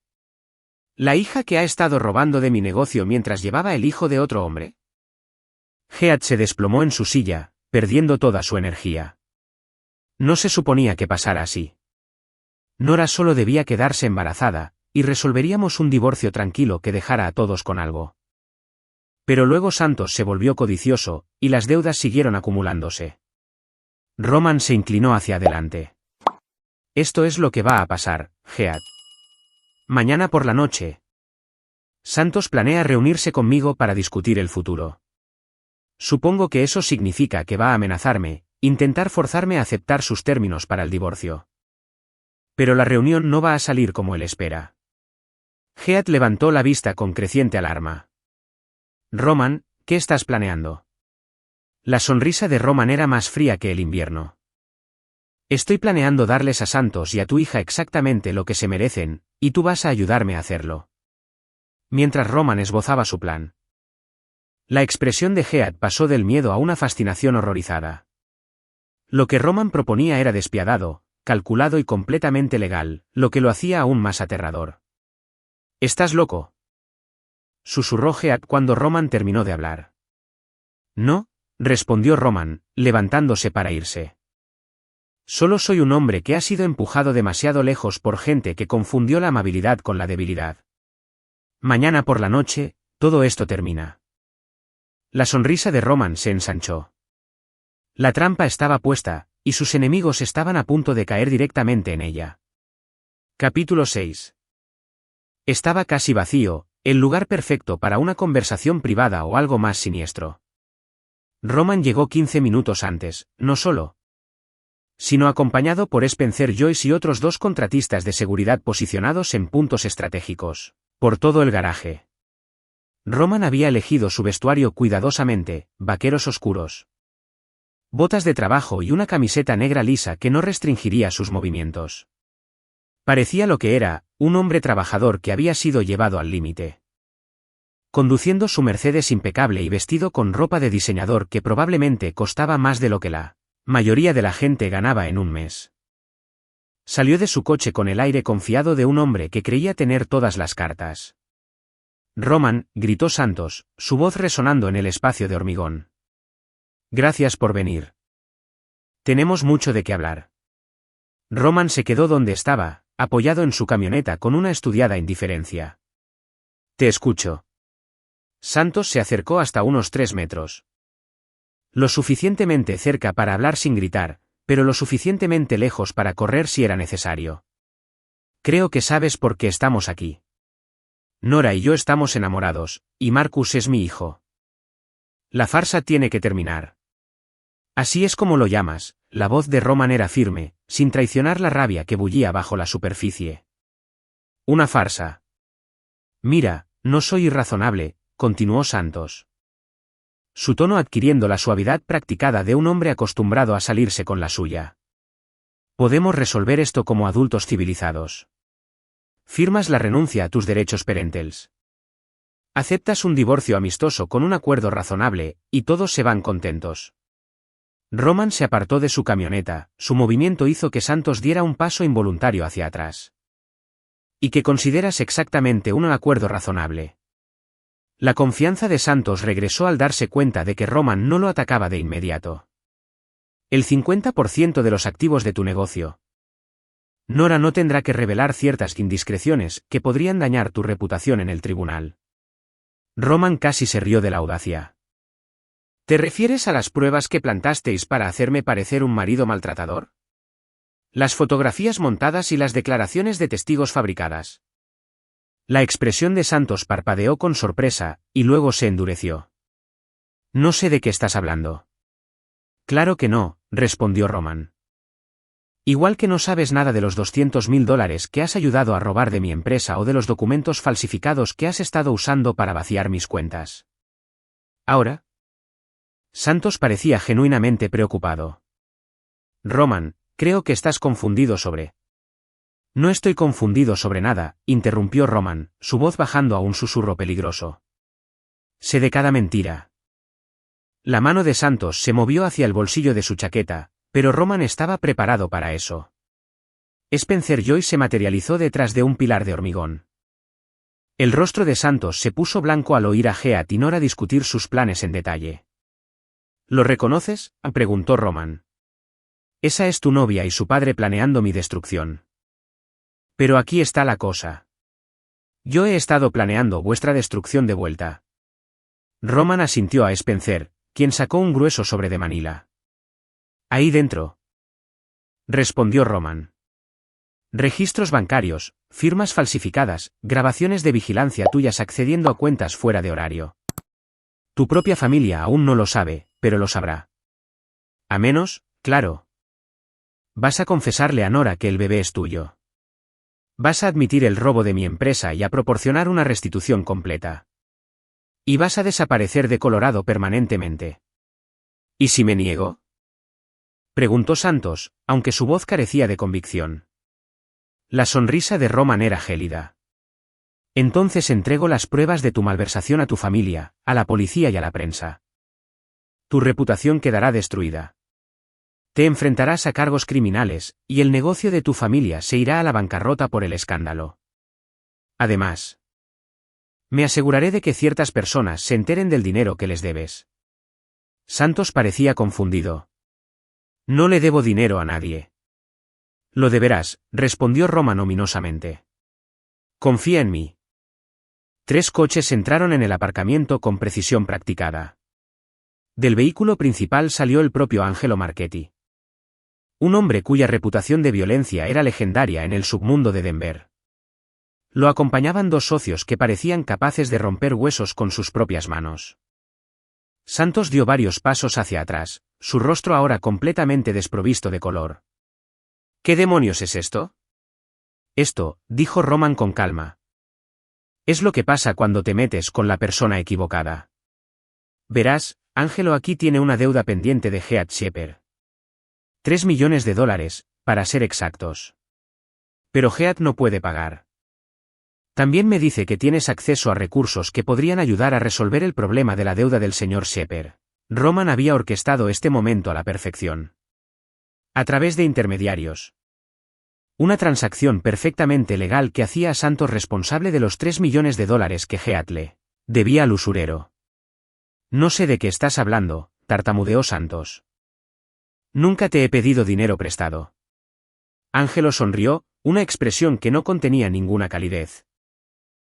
¿La hija que ha estado robando de mi negocio mientras llevaba el hijo de otro hombre? Heath se desplomó en su silla, perdiendo toda su energía. No se suponía que pasara así. Nora solo debía quedarse embarazada, y resolveríamos un divorcio tranquilo que dejara a todos con algo. Pero luego Santos se volvió codicioso, y las deudas siguieron acumulándose. Roman se inclinó hacia adelante. Esto es lo que va a pasar, Heath. Mañana por la noche. Santos planea reunirse conmigo para discutir el futuro. Supongo que eso significa que va a amenazarme, intentar forzarme a aceptar sus términos para el divorcio. Pero la reunión no va a salir como él espera. Heath levantó la vista con creciente alarma. Roman, ¿qué estás planeando? La sonrisa de Roman era más fría que el invierno. Estoy planeando darles a Santos y a tu hija exactamente lo que se merecen, y tú vas a ayudarme a hacerlo. Mientras Roman esbozaba su plan. La expresión de Heath pasó del miedo a una fascinación horrorizada. Lo que Roman proponía era despiadado, calculado y completamente legal, lo que lo hacía aún más aterrador. ¿Estás loco?, susurró Heath cuando Roman terminó de hablar. No, respondió Roman, levantándose para irse. Solo soy un hombre que ha sido empujado demasiado lejos por gente que confundió la amabilidad con la debilidad. Mañana por la noche, todo esto termina. La sonrisa de Roman se ensanchó. La trampa estaba puesta, y sus enemigos estaban a punto de caer directamente en ella. Capítulo 6. Estaba casi vacío, el lugar perfecto para una conversación privada o algo más siniestro. Roman llegó 15 minutos antes, no solo, sino acompañado por Spencer Joyce y otros 2 contratistas de seguridad posicionados en puntos estratégicos, por todo el garaje. Roman había elegido su vestuario cuidadosamente, vaqueros oscuros, botas de trabajo y una camiseta negra lisa que no restringiría sus movimientos. Parecía lo que era, un hombre trabajador que había sido llevado al límite. Conduciendo su Mercedes impecable y vestido con ropa de diseñador que probablemente costaba más de lo que la mayoría de la gente ganaba en un mes. Salió de su coche con el aire confiado de un hombre que creía tener todas las cartas. Roman, gritó Santos, su voz resonando en el espacio de hormigón. Gracias por venir. Tenemos mucho de qué hablar. Roman se quedó donde estaba, apoyado en su camioneta con una estudiada indiferencia. Te escucho. Santos se acercó hasta unos 3 metros. Lo suficientemente cerca para hablar sin gritar, pero lo suficientemente lejos para correr si era necesario. Creo que sabes por qué estamos aquí. Nora y yo estamos enamorados, y Marcus es mi hijo. La farsa tiene que terminar. Así es como lo llamas. La voz de Roman era firme, sin traicionar la rabia que bullía bajo la superficie. Una farsa. Mira, no soy irrazonable, continuó Santos. Su tono adquiriendo la suavidad practicada de un hombre acostumbrado a salirse con la suya. Podemos resolver esto como adultos civilizados. Firmas la renuncia a tus derechos parentales. Aceptas un divorcio amistoso con un acuerdo razonable, y todos se van contentos. Roman se apartó de su camioneta, su movimiento hizo que Santos diera un paso involuntario hacia atrás. ¿Y qué consideras exactamente un acuerdo razonable? La confianza de Santos regresó al darse cuenta de que Roman no lo atacaba de inmediato. El 50% de los activos de tu negocio. Nora no tendrá que revelar ciertas indiscreciones que podrían dañar tu reputación en el tribunal. Roman casi se rió de la audacia. ¿Te refieres a las pruebas que plantasteis para hacerme parecer un marido maltratador? Las fotografías montadas y las declaraciones de testigos fabricadas. La expresión de Santos parpadeó con sorpresa, y luego se endureció. No sé de qué estás hablando. Claro que no, respondió Roman. Igual que no sabes nada de los $200.000 que has ayudado a robar de mi empresa o de los documentos falsificados que has estado usando para vaciar mis cuentas. Ahora. Santos parecía genuinamente preocupado. Roman, creo que estás confundido sobre... No estoy confundido sobre nada, interrumpió Roman, su voz bajando a un susurro peligroso. Sé de cada mentira. La mano de Santos se movió hacia el bolsillo de su chaqueta, pero Roman estaba preparado para eso. Spencer Joyce se materializó detrás de un pilar de hormigón. El rostro de Santos se puso blanco al oír a Heath y Nora discutir sus planes en detalle. ¿Lo reconoces?, preguntó Roman. Esa es tu novia y su padre planeando mi destrucción. Pero aquí está la cosa. Yo he estado planeando vuestra destrucción de vuelta. Roman asintió a Spencer, quien sacó un grueso sobre de Manila. Ahí dentro. Respondió Roman. Registros bancarios, firmas falsificadas, grabaciones de vigilancia tuyas accediendo a cuentas fuera de horario. Tu propia familia aún no lo sabe, pero lo sabrá. A menos, claro. Vas a confesarle a Nora que el bebé es tuyo. Vas a admitir el robo de mi empresa y a proporcionar una restitución completa. Y vas a desaparecer de Colorado permanentemente. ¿Y si me niego? Preguntó Santos, aunque su voz carecía de convicción. La sonrisa de Roman era gélida. Entonces entrego las pruebas de tu malversación a tu familia, a la policía y a la prensa. Tu reputación quedará destruida. Te enfrentarás a cargos criminales, y el negocio de tu familia se irá a la bancarrota por el escándalo. Además, me aseguraré de que ciertas personas se enteren del dinero que les debes. Santos parecía confundido. No le debo dinero a nadie. Lo deberás, respondió Roman ominosamente. Confía en mí. 3 coches entraron en el aparcamiento con precisión practicada. Del vehículo principal salió el propio Angelo Marchetti. Un hombre cuya reputación de violencia era legendaria en el submundo de Denver. Lo acompañaban 2 socios que parecían capaces de romper huesos con sus propias manos. Santos dio varios pasos hacia atrás, su rostro ahora completamente desprovisto de color. ¿Qué demonios es esto? Esto, dijo Roman con calma. Es lo que pasa cuando te metes con la persona equivocada. Verás, Angelo aquí tiene una deuda pendiente de Heath Shepard. $3 millones, para ser exactos. Pero Heath no puede pagar. También me dice que tienes acceso a recursos que podrían ayudar a resolver el problema de la deuda del señor Shepard. Roman había orquestado este momento a la perfección. A través de intermediarios. Una transacción perfectamente legal que hacía a Santos responsable de los $3 millones que Heath le debía al usurero. No sé de qué estás hablando, tartamudeó Santos. Nunca te he pedido dinero prestado. Angelo sonrió, una expresión que no contenía ninguna calidez.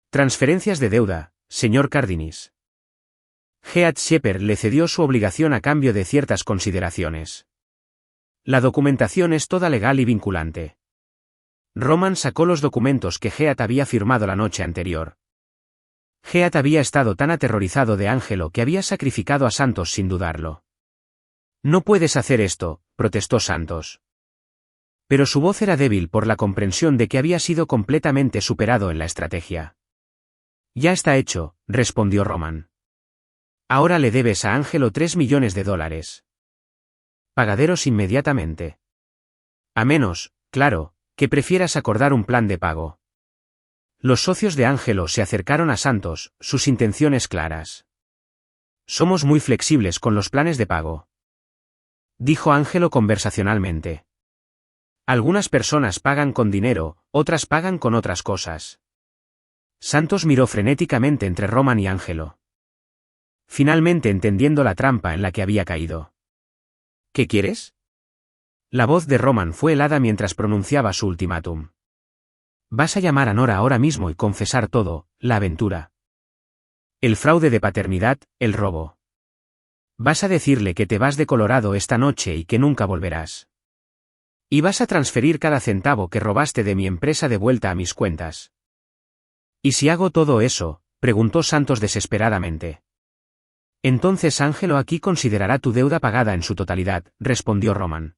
Transferencias de deuda, señor Cardinis. Heath Shepard le cedió su obligación a cambio de ciertas consideraciones. La documentación es toda legal y vinculante. Roman sacó los documentos que Heath había firmado la noche anterior. Heath había estado tan aterrorizado de Angelo que había sacrificado a Santos sin dudarlo. No puedes hacer esto, protestó Santos. Pero su voz era débil por la comprensión de que había sido completamente superado en la estrategia. Ya está hecho, respondió Roman. Ahora le debes a Angelo $3 millones. Pagaderos inmediatamente. A menos, claro, que prefieras acordar un plan de pago. Los socios de Angelo se acercaron a Santos, sus intenciones claras. Somos muy flexibles con los planes de pago. Dijo Angelo conversacionalmente. Algunas personas pagan con dinero, otras pagan con otras cosas. Santos miró frenéticamente entre Roman y Angelo. Finalmente entendiendo la trampa en la que había caído. ¿Qué quieres? La voz de Roman fue helada mientras pronunciaba su ultimátum. Vas a llamar a Nora ahora mismo y confesar todo, la aventura. El fraude de paternidad, el robo. Vas a decirle que te vas de Colorado esta noche y que nunca volverás. Y vas a transferir cada centavo que robaste de mi empresa de vuelta a mis cuentas. ¿Y si hago todo eso?, preguntó Santos desesperadamente. Entonces Angelo aquí considerará tu deuda pagada en su totalidad, respondió Roman.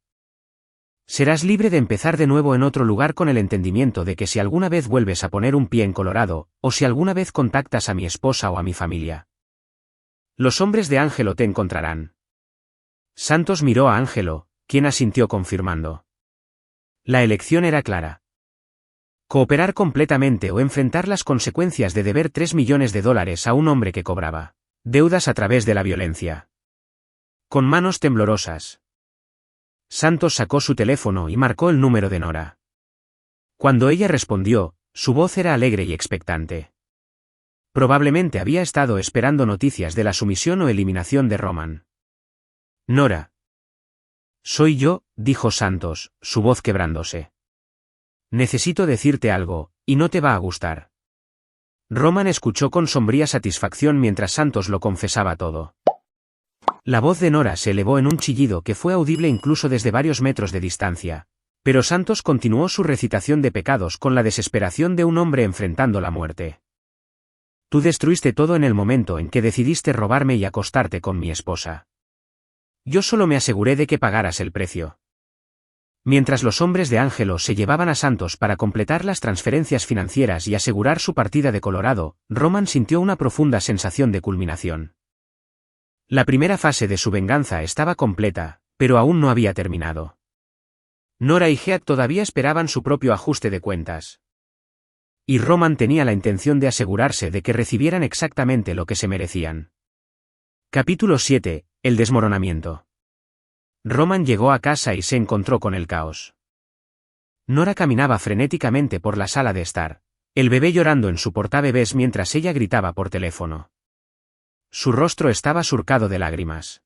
Serás libre de empezar de nuevo en otro lugar con el entendimiento de que si alguna vez vuelves a poner un pie en Colorado, o si alguna vez contactas a mi esposa o a mi familia, los hombres de Angelo te encontrarán. Santos miró a Angelo, quien asintió confirmando. La elección era clara. Cooperar completamente o enfrentar las consecuencias de deber $3 millones a un hombre que cobraba deudas a través de la violencia. Con manos temblorosas, Santos sacó su teléfono y marcó el número de Nora. Cuando ella respondió, su voz era alegre y expectante. Probablemente había estado esperando noticias de la sumisión o eliminación de Roman. Nora. Soy yo, dijo Santos, su voz quebrándose. Necesito decirte algo, y no te va a gustar. Roman escuchó con sombría satisfacción mientras Santos lo confesaba todo. La voz de Nora se elevó en un chillido que fue audible incluso desde varios metros de distancia, pero Santos continuó su recitación de pecados con la desesperación de un hombre enfrentando la muerte. Tú destruiste todo en el momento en que decidiste robarme y acostarte con mi esposa. Yo solo me aseguré de que pagaras el precio. Mientras los hombres de Ángelo se llevaban a Santos para completar las transferencias financieras y asegurar su partida de Colorado, Roman sintió una profunda sensación de culminación. La primera fase de su venganza estaba completa, pero aún no había terminado. Nora y Heath todavía esperaban su propio ajuste de cuentas. Y Roman tenía la intención de asegurarse de que recibieran exactamente lo que se merecían. Capítulo 7. El desmoronamiento. Roman llegó a casa y se encontró con el caos. Nora caminaba frenéticamente por la sala de estar, el bebé llorando en su portabebés mientras ella gritaba por teléfono. Su rostro estaba surcado de lágrimas.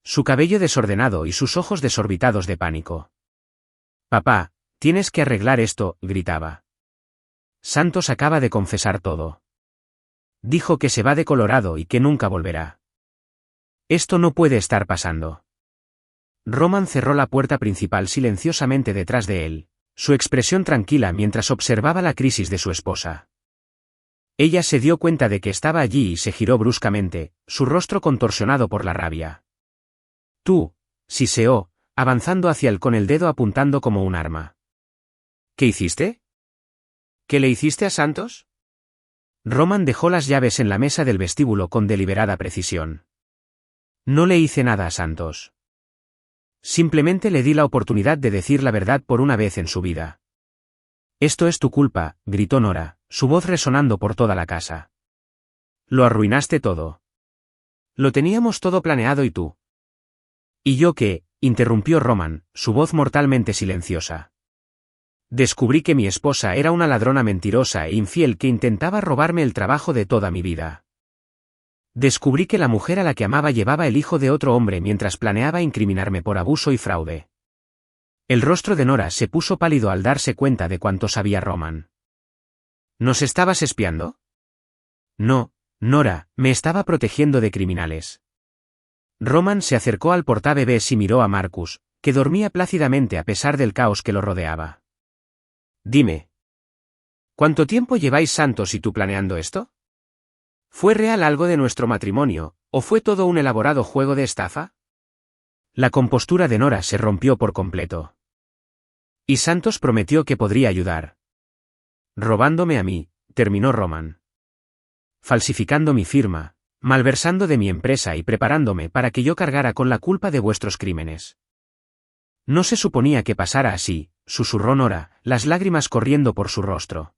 Su cabello desordenado y sus ojos desorbitados de pánico. «Papá, tienes que arreglar esto», gritaba. Santos acaba de confesar todo. Dijo que se va de Colorado y que nunca volverá. Esto no puede estar pasando. Roman cerró la puerta principal silenciosamente detrás de él, su expresión tranquila mientras observaba la crisis de su esposa. Ella se dio cuenta de que estaba allí y se giró bruscamente, su rostro contorsionado por la rabia. «Tú», siseó, avanzando hacia él con el dedo apuntando como un arma. «¿Qué hiciste? ¿Qué le hiciste a Santos?» Roman dejó las llaves en la mesa del vestíbulo con deliberada precisión. «No le hice nada a Santos. Simplemente le di la oportunidad de decir la verdad por una vez en su vida». «Esto es tu culpa», gritó Nora, su voz resonando por toda la casa. «Lo arruinaste todo. Lo teníamos todo planeado y tú». «¿Y yo qué?», interrumpió Roman, su voz mortalmente silenciosa. «Descubrí que mi esposa era una ladrona mentirosa e infiel que intentaba robarme el trabajo de toda mi vida. Descubrí que la mujer a la que amaba llevaba el hijo de otro hombre mientras planeaba incriminarme por abuso y fraude». El rostro de Nora se puso pálido al darse cuenta de cuánto sabía Roman. ¿Nos estabas espiando? No, Nora, me estaba protegiendo de criminales. Roman se acercó al portabebés y miró a Marcus, que dormía plácidamente a pesar del caos que lo rodeaba. Dime. ¿Cuánto tiempo lleváis Santos y tú planeando esto? ¿Fue real algo de nuestro matrimonio, o fue todo un elaborado juego de estafa? La compostura de Nora se rompió por completo. Y Santos prometió que podría ayudar. Robándome a mí, terminó Roman. Falsificando mi firma, malversando de mi empresa y preparándome para que yo cargara con la culpa de vuestros crímenes. No se suponía que pasara así, susurró Nora, las lágrimas corriendo por su rostro.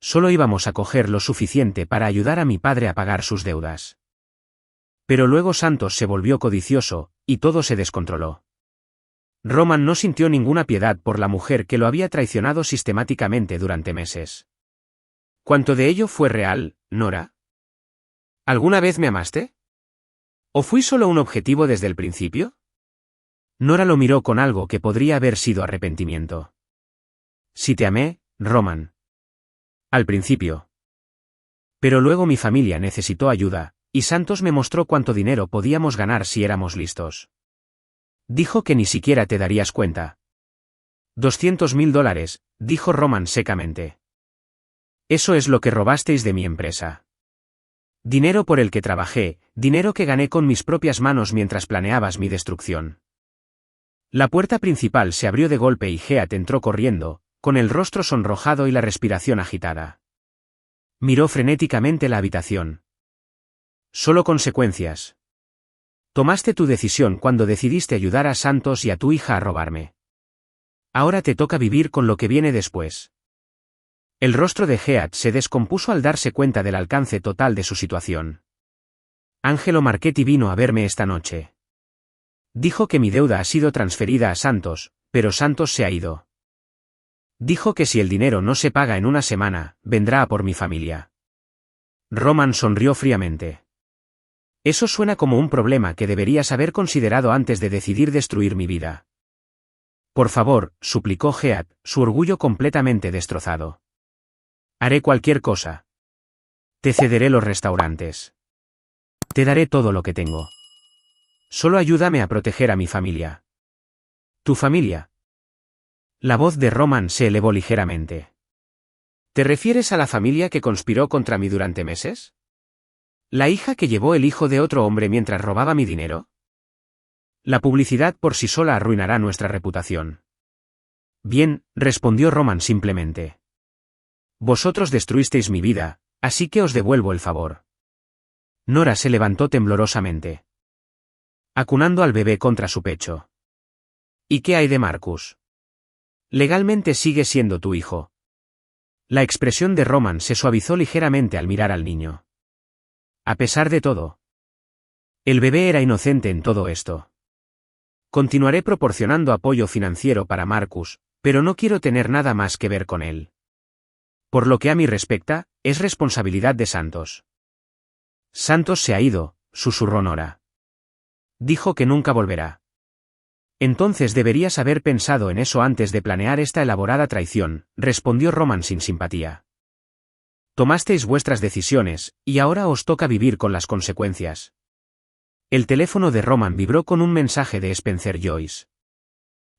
Solo íbamos a coger lo suficiente para ayudar a mi padre a pagar sus deudas. Pero luego Santos se volvió codicioso, y todo se descontroló. Roman no sintió ninguna piedad por la mujer que lo había traicionado sistemáticamente durante meses. ¿Cuánto de ello fue real, Nora? ¿Alguna vez me amaste? ¿O fui solo un objetivo desde el principio? Nora lo miró con algo que podría haber sido arrepentimiento. Sí te amé, Roman. Al principio. Pero luego mi familia necesitó ayuda, y Santos me mostró cuánto dinero podíamos ganar si éramos listos. Dijo que ni siquiera te darías cuenta. $200.000, dijo Roman secamente. Eso es lo que robasteis de mi empresa. Dinero por el que trabajé, dinero que gané con mis propias manos mientras planeabas mi destrucción. La puerta principal se abrió de golpe y Heath entró corriendo, con el rostro sonrojado y la respiración agitada. Miró frenéticamente la habitación. Solo consecuencias. Tomaste tu decisión cuando decidiste ayudar a Santos y a tu hija a robarme. Ahora te toca vivir con lo que viene después. El rostro de Heath se descompuso al darse cuenta del alcance total de su situación. Angelo Marchetti vino a verme esta noche. Dijo que mi deuda ha sido transferida a Santos, pero Santos se ha ido. Dijo que si el dinero no se paga en una semana, vendrá a por mi familia. Roman sonrió fríamente. Eso suena como un problema que deberías haber considerado antes de decidir destruir mi vida. Por favor, suplicó Heath, su orgullo completamente destrozado. Haré cualquier cosa. Te cederé los restaurantes. Te daré todo lo que tengo. Solo ayúdame a proteger a mi familia. ¿Tu familia? La voz de Roman se elevó ligeramente. ¿Te refieres a la familia que conspiró contra mí durante meses? ¿La hija que llevó el hijo de otro hombre mientras robaba mi dinero? La publicidad por sí sola arruinará nuestra reputación. Bien, respondió Roman simplemente. Vosotros destruisteis mi vida, así que os devuelvo el favor. Nora se levantó temblorosamente, acunando al bebé contra su pecho. ¿Y qué hay de Marcus? Legalmente sigue siendo tu hijo. La expresión de Roman se suavizó ligeramente al mirar al niño. A pesar de todo, el bebé era inocente en todo esto. Continuaré proporcionando apoyo financiero para Marcus, pero no quiero tener nada más que ver con él. Por lo que a mí respecta, es responsabilidad de Santos. Santos se ha ido, susurró Nora. Dijo que nunca volverá. Entonces deberías haber pensado en eso antes de planear esta elaborada traición, respondió Roman sin simpatía. Tomasteis vuestras decisiones, y ahora os toca vivir con las consecuencias. El teléfono de Roman vibró con un mensaje de Spencer Joyce.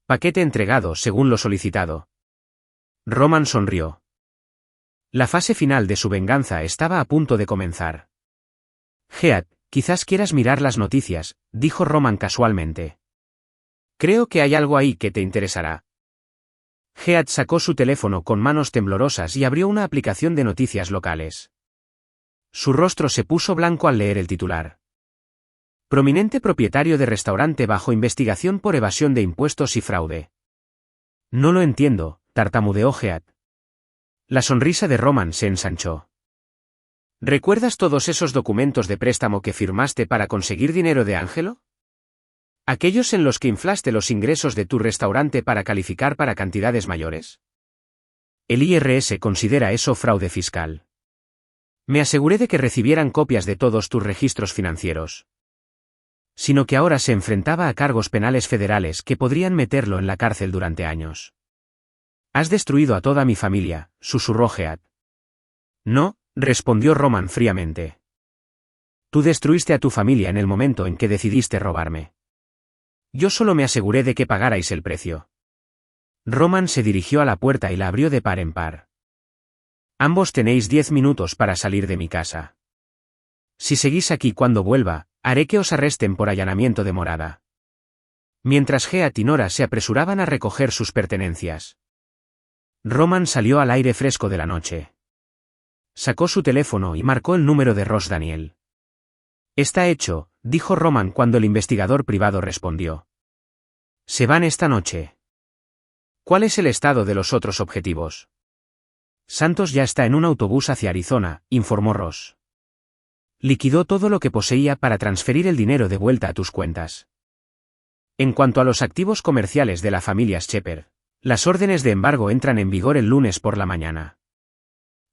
Paquete entregado según lo solicitado. Roman sonrió. La fase final de su venganza estaba a punto de comenzar. Heath, quizás quieras mirar las noticias, dijo Roman casualmente. Creo que hay algo ahí que te interesará. Heath sacó su teléfono con manos temblorosas y abrió una aplicación de noticias locales. Su rostro se puso blanco al leer el titular. Prominente propietario de restaurante bajo investigación por evasión de impuestos y fraude. No lo entiendo, tartamudeó Heath. La sonrisa de Roman se ensanchó. ¿Recuerdas todos esos documentos de préstamo que firmaste para conseguir dinero de Ángelo? ¿Aquellos en los que inflaste los ingresos de tu restaurante para calificar para cantidades mayores? El IRS considera eso fraude fiscal. Me aseguré de que recibieran copias de todos tus registros financieros. Sino que ahora se enfrentaba a cargos penales federales que podrían meterlo en la cárcel durante años. Has destruido a toda mi familia, susurró Heath. No, respondió Roman fríamente. Tú destruiste a tu familia en el momento en que decidiste robarme. Yo solo me aseguré de que pagarais el precio. Roman se dirigió a la puerta y la abrió de par en par. Ambos tenéis 10 minutos para salir de mi casa. Si seguís aquí cuando vuelva, haré que os arresten por allanamiento de morada. Mientras Heath y Nora se apresuraban a recoger sus pertenencias, Roman salió al aire fresco de la noche. Sacó su teléfono y marcó el número de Ross Daniel. Está hecho, dijo Roman cuando el investigador privado respondió. Se van esta noche. ¿Cuál es el estado de los otros objetivos? Santos ya está en un autobús hacia Arizona, informó Ross. Liquidó todo lo que poseía para transferir el dinero de vuelta a tus cuentas. En cuanto a los activos comerciales de la familia Shepard, las órdenes de embargo entran en vigor el lunes por la mañana.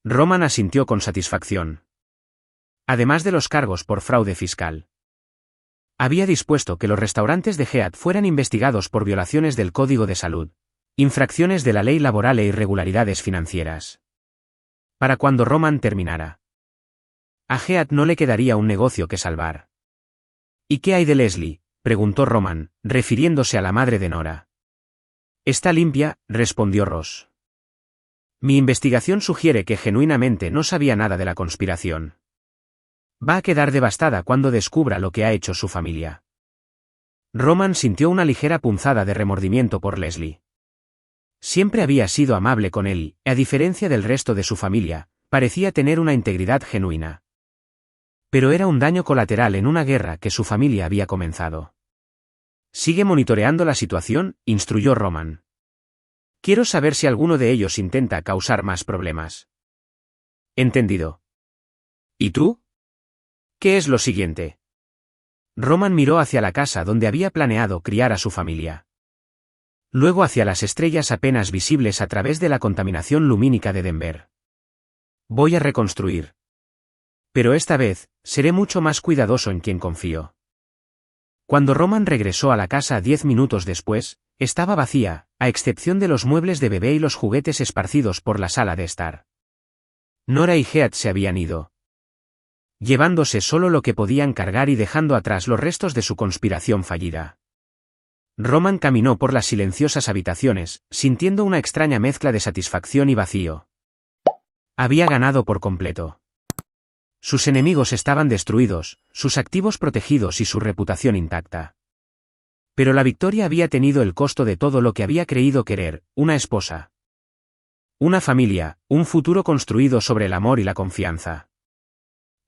Roman asintió con satisfacción. Además de los cargos por fraude fiscal. Había dispuesto que los restaurantes de Heath fueran investigados por violaciones del Código de Salud, infracciones de la ley laboral e irregularidades financieras. Para cuando Roman terminara, a Heath no le quedaría un negocio que salvar. ¿Y qué hay de Leslie?, preguntó Roman, refiriéndose a la madre de Nora. Está limpia, respondió Ross. Mi investigación sugiere que genuinamente no sabía nada de la conspiración. Va a quedar devastada cuando descubra lo que ha hecho su familia. Roman sintió una ligera punzada de remordimiento por Leslie. Siempre había sido amable con él, y, a diferencia del resto de su familia, parecía tener una integridad genuina. Pero era un daño colateral en una guerra que su familia había comenzado. Sigue monitoreando la situación, instruyó Roman. Quiero saber si alguno de ellos intenta causar más problemas. Entendido. ¿Y tú? ¿Qué es lo siguiente? Roman miró hacia la casa donde había planeado criar a su familia. Luego hacia las estrellas apenas visibles a través de la contaminación lumínica de Denver. Voy a reconstruir. Pero esta vez, seré mucho más cuidadoso en quien confío. Cuando Roman regresó a la casa 10 minutos después, Estaba vacía, a excepción de los muebles de bebé y los juguetes esparcidos por la sala de estar. Nora y Heath se habían ido, llevándose solo lo que podían cargar y dejando atrás los restos de su conspiración fallida. Roman caminó por las silenciosas habitaciones, sintiendo una extraña mezcla de satisfacción y vacío. Había ganado por completo. Sus enemigos estaban destruidos, sus activos protegidos y su reputación intacta. Pero la victoria había tenido el costo de todo lo que había creído querer: una esposa, una familia, un futuro construido sobre el amor y la confianza.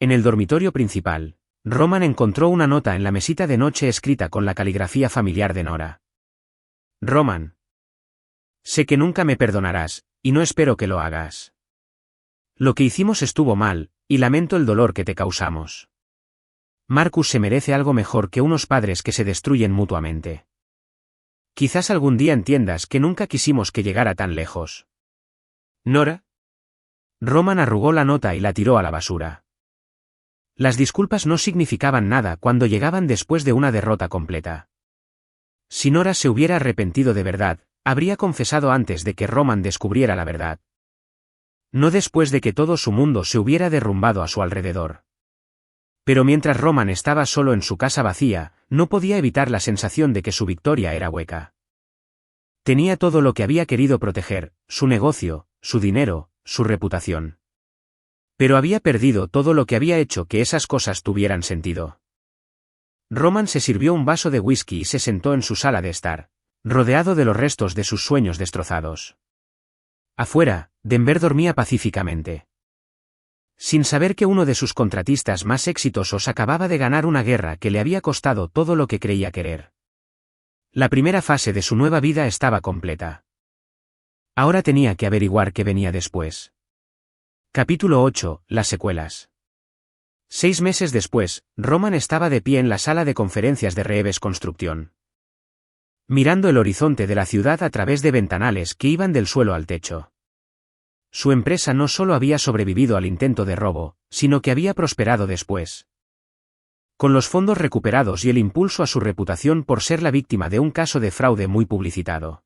En el dormitorio principal, Roman encontró una nota en la mesita de noche escrita con la caligrafía familiar de Nora. Roman. Sé que nunca me perdonarás, y no espero que lo hagas. Lo que hicimos estuvo mal, y lamento el dolor que te causamos. Marcus se merece algo mejor que unos padres que se destruyen mutuamente. Quizás algún día entiendas que nunca quisimos que llegara tan lejos. Nora. Roman arrugó la nota y la tiró a la basura. Las disculpas no significaban nada cuando llegaban después de una derrota completa. Si Nora se hubiera arrepentido de verdad, habría confesado antes de que Roman descubriera la verdad. No después de que todo su mundo se hubiera derrumbado a su alrededor. Pero mientras Roman estaba solo en su casa vacía, no podía evitar la sensación de que su victoria era hueca. Tenía todo lo que había querido proteger: su negocio, su dinero, su reputación. Pero había perdido todo lo que había hecho que esas cosas tuvieran sentido. Roman se sirvió un vaso de whisky y se sentó en su sala de estar, rodeado de los restos de sus sueños destrozados. Afuera, Denver dormía pacíficamente, sin saber que uno de sus contratistas más exitosos acababa de ganar una guerra que le había costado todo lo que creía querer. La primera fase de su nueva vida estaba completa. Ahora tenía que averiguar qué venía después. Capítulo 8. Las secuelas. 6 meses después, Roman estaba de pie en la sala de conferencias de Reeves Construcción, mirando el horizonte de la ciudad a través de ventanales que iban del suelo al techo. Su empresa no solo había sobrevivido al intento de robo, sino que había prosperado después. Con los fondos recuperados y el impulso a su reputación por ser la víctima de un caso de fraude muy publicitado,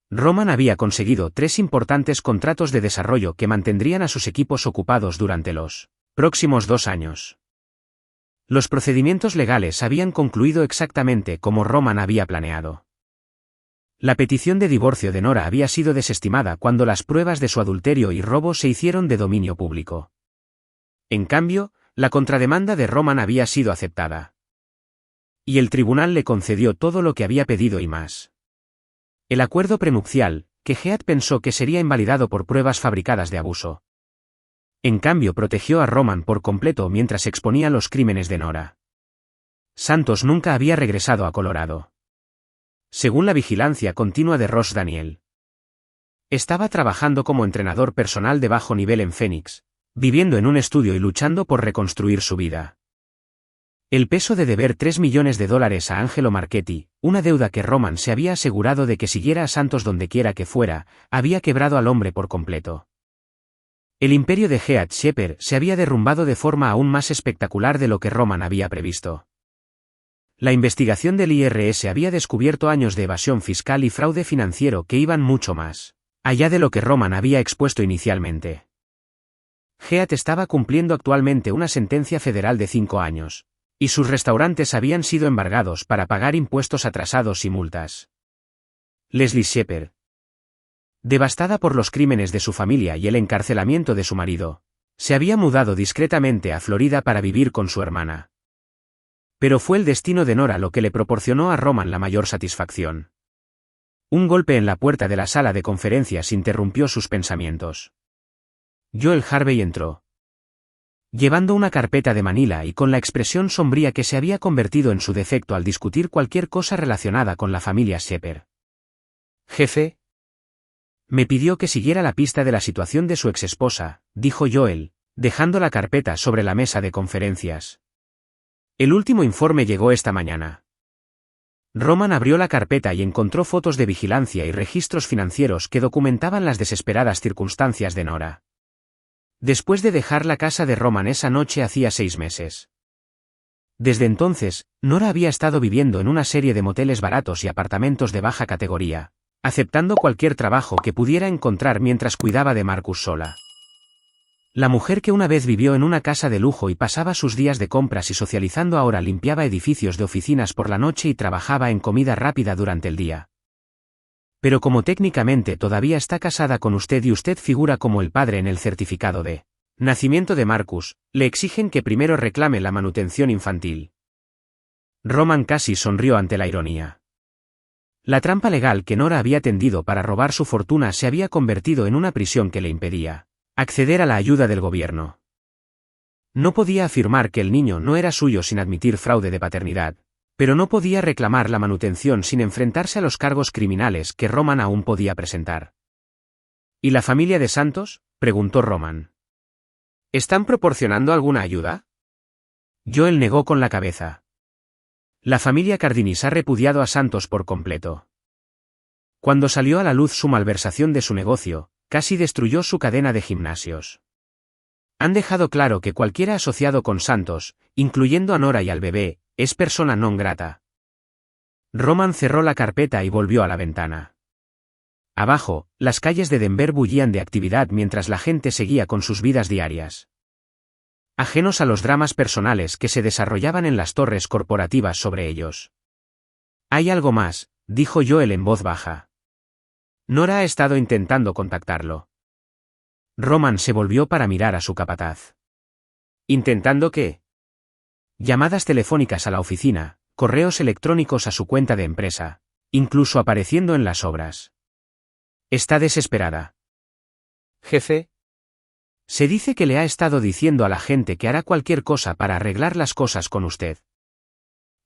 Roman había conseguido 3 importantes contratos de desarrollo que mantendrían a sus equipos ocupados durante los próximos 2 años. Los procedimientos legales habían concluido exactamente como Roman había planeado. La petición de divorcio de Nora había sido desestimada cuando las pruebas de su adulterio y robo se hicieron de dominio público. En cambio, la contrademanda de Roman había sido aceptada. Y el tribunal le concedió todo lo que había pedido y más. El acuerdo prenupcial, que Heath pensó que sería invalidado por pruebas fabricadas de abuso. En cambio, protegió a Roman por completo mientras exponía los crímenes de Nora. Santos nunca había regresado a Colorado, según la vigilancia continua de Ross Daniel. Estaba trabajando como entrenador personal de bajo nivel en Phoenix, viviendo en un estudio y luchando por reconstruir su vida. El peso de deber $3 millones a Angelo Marchetti, una deuda que Roman se había asegurado de que siguiera a Santos dondequiera que fuera, había quebrado al hombre por completo. El imperio de Heath Shepard se había derrumbado de forma aún más espectacular de lo que Roman había previsto. La investigación del IRS había descubierto años de evasión fiscal y fraude financiero que iban mucho más allá de lo que Roman había expuesto inicialmente. Heath estaba cumpliendo actualmente una sentencia federal de 5 años, y sus restaurantes habían sido embargados para pagar impuestos atrasados y multas. Leslie Shepard, devastada por los crímenes de su familia y el encarcelamiento de su marido, se había mudado discretamente a Florida para vivir con su hermana. Pero fue el destino de Nora lo que le proporcionó a Roman la mayor satisfacción. Un golpe en la puerta de la sala de conferencias interrumpió sus pensamientos. Joel Harvey entró, llevando una carpeta de manila y con la expresión sombría que se había convertido en su defecto al discutir cualquier cosa relacionada con la familia Shepard. «Jefe, me pidió que siguiera la pista de la situación de su exesposa», dijo Joel, dejando la carpeta sobre la mesa de conferencias. «El último informe llegó esta mañana». Roman abrió la carpeta y encontró fotos de vigilancia y registros financieros que documentaban las desesperadas circunstancias de Nora. Después de dejar la casa de Roman esa noche hacía 6 meses. Desde entonces, Nora había estado viviendo en una serie de moteles baratos y apartamentos de baja categoría, aceptando cualquier trabajo que pudiera encontrar mientras cuidaba de Marcus sola. La mujer que una vez vivió en una casa de lujo y pasaba sus días de compras y socializando ahora limpiaba edificios de oficinas por la noche y trabajaba en comida rápida durante el día. Pero como técnicamente todavía está casada con usted y usted figura como el padre en el certificado de nacimiento de Marcus, le exigen que primero reclame la manutención infantil. Roman casi sonrió ante la ironía. La trampa legal que Nora había tendido para robar su fortuna se había convertido en una prisión que le impedía acceder a la ayuda del gobierno. No podía afirmar que el niño no era suyo sin admitir fraude de paternidad, pero no podía reclamar la manutención sin enfrentarse a los cargos criminales que Roman aún podía presentar. ¿Y la familia de Santos?, preguntó Roman. ¿Están proporcionando alguna ayuda? Joel negó con la cabeza. La familia Cardinis ha repudiado a Santos por completo. Cuando salió a la luz su malversación de su negocio, casi destruyó su cadena de gimnasios. Han dejado claro que cualquiera asociado con Santos, incluyendo a Nora y al bebé, es persona non grata. Roman cerró la carpeta y volvió a la ventana. Abajo, las calles de Denver bullían de actividad mientras la gente seguía con sus vidas diarias. Ajenos a los dramas personales que se desarrollaban en las torres corporativas sobre ellos. Hay algo más, dijo Joel en voz baja. Nora ha estado intentando contactarlo. Roman se volvió para mirar a su capataz. ¿Intentando qué? Llamadas telefónicas a la oficina, correos electrónicos a su cuenta de empresa, incluso apareciendo en las obras. Está desesperada. Jefe. Se dice que le ha estado diciendo a la gente que hará cualquier cosa para arreglar las cosas con usted.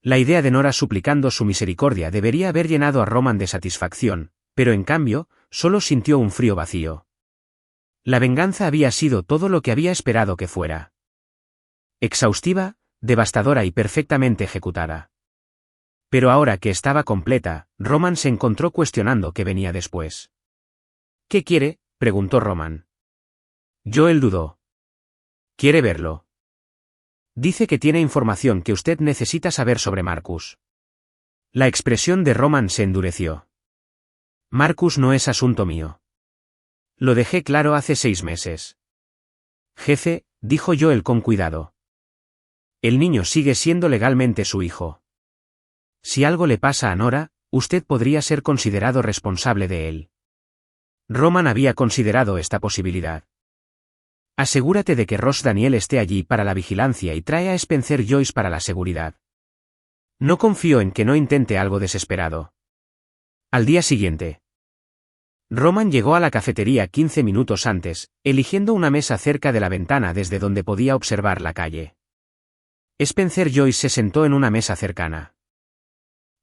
La idea de Nora suplicando su misericordia debería haber llenado a Roman de satisfacción, pero en cambio, solo sintió un frío vacío. La venganza había sido todo lo que había esperado que fuera. Exhaustiva, devastadora y perfectamente ejecutada. Pero ahora que estaba completa, Roman se encontró cuestionando qué venía después. ¿Qué quiere?, preguntó Roman. Joel dudó. ¿Quiere verlo? Dice que tiene información que usted necesita saber sobre Marcus. La expresión de Roman se endureció. Marcus no es asunto mío. Lo dejé claro hace 6 meses. Jefe, dijo Joel con cuidado. El niño sigue siendo legalmente su hijo. Si algo le pasa a Nora, usted podría ser considerado responsable de él. Roman había considerado esta posibilidad. Asegúrate de que Ross Daniel esté allí para la vigilancia y trae a Spencer Joyce para la seguridad. No confío en que no intente algo desesperado. Al día siguiente. Roman llegó a la cafetería 15 minutos antes, eligiendo una mesa cerca de la ventana desde donde podía observar la calle. Spencer Joyce se sentó en una mesa cercana.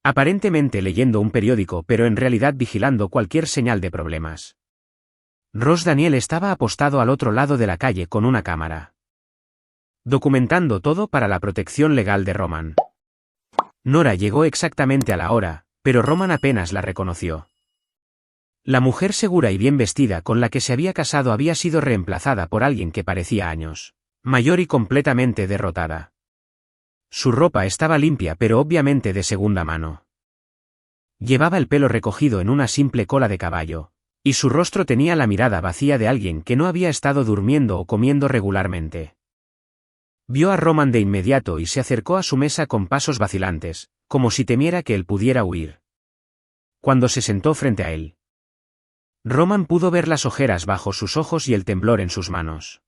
Aparentemente leyendo un periódico pero en realidad vigilando cualquier señal de problemas. Ross Daniel estaba apostado al otro lado de la calle con una cámara. Documentando todo para la protección legal de Roman. Nora llegó exactamente a la hora, pero Roman apenas la reconoció. La mujer segura y bien vestida con la que se había casado había sido reemplazada por alguien que parecía años mayor y completamente derrotada. Su ropa estaba limpia pero obviamente de segunda mano. Llevaba el pelo recogido en una simple cola de caballo, y su rostro tenía la mirada vacía de alguien que no había estado durmiendo o comiendo regularmente. Vio a Roman de inmediato y se acercó a su mesa con pasos vacilantes, como si temiera que él pudiera huir. Cuando se sentó frente a él, Roman pudo ver las ojeras bajo sus ojos y el temblor en sus manos.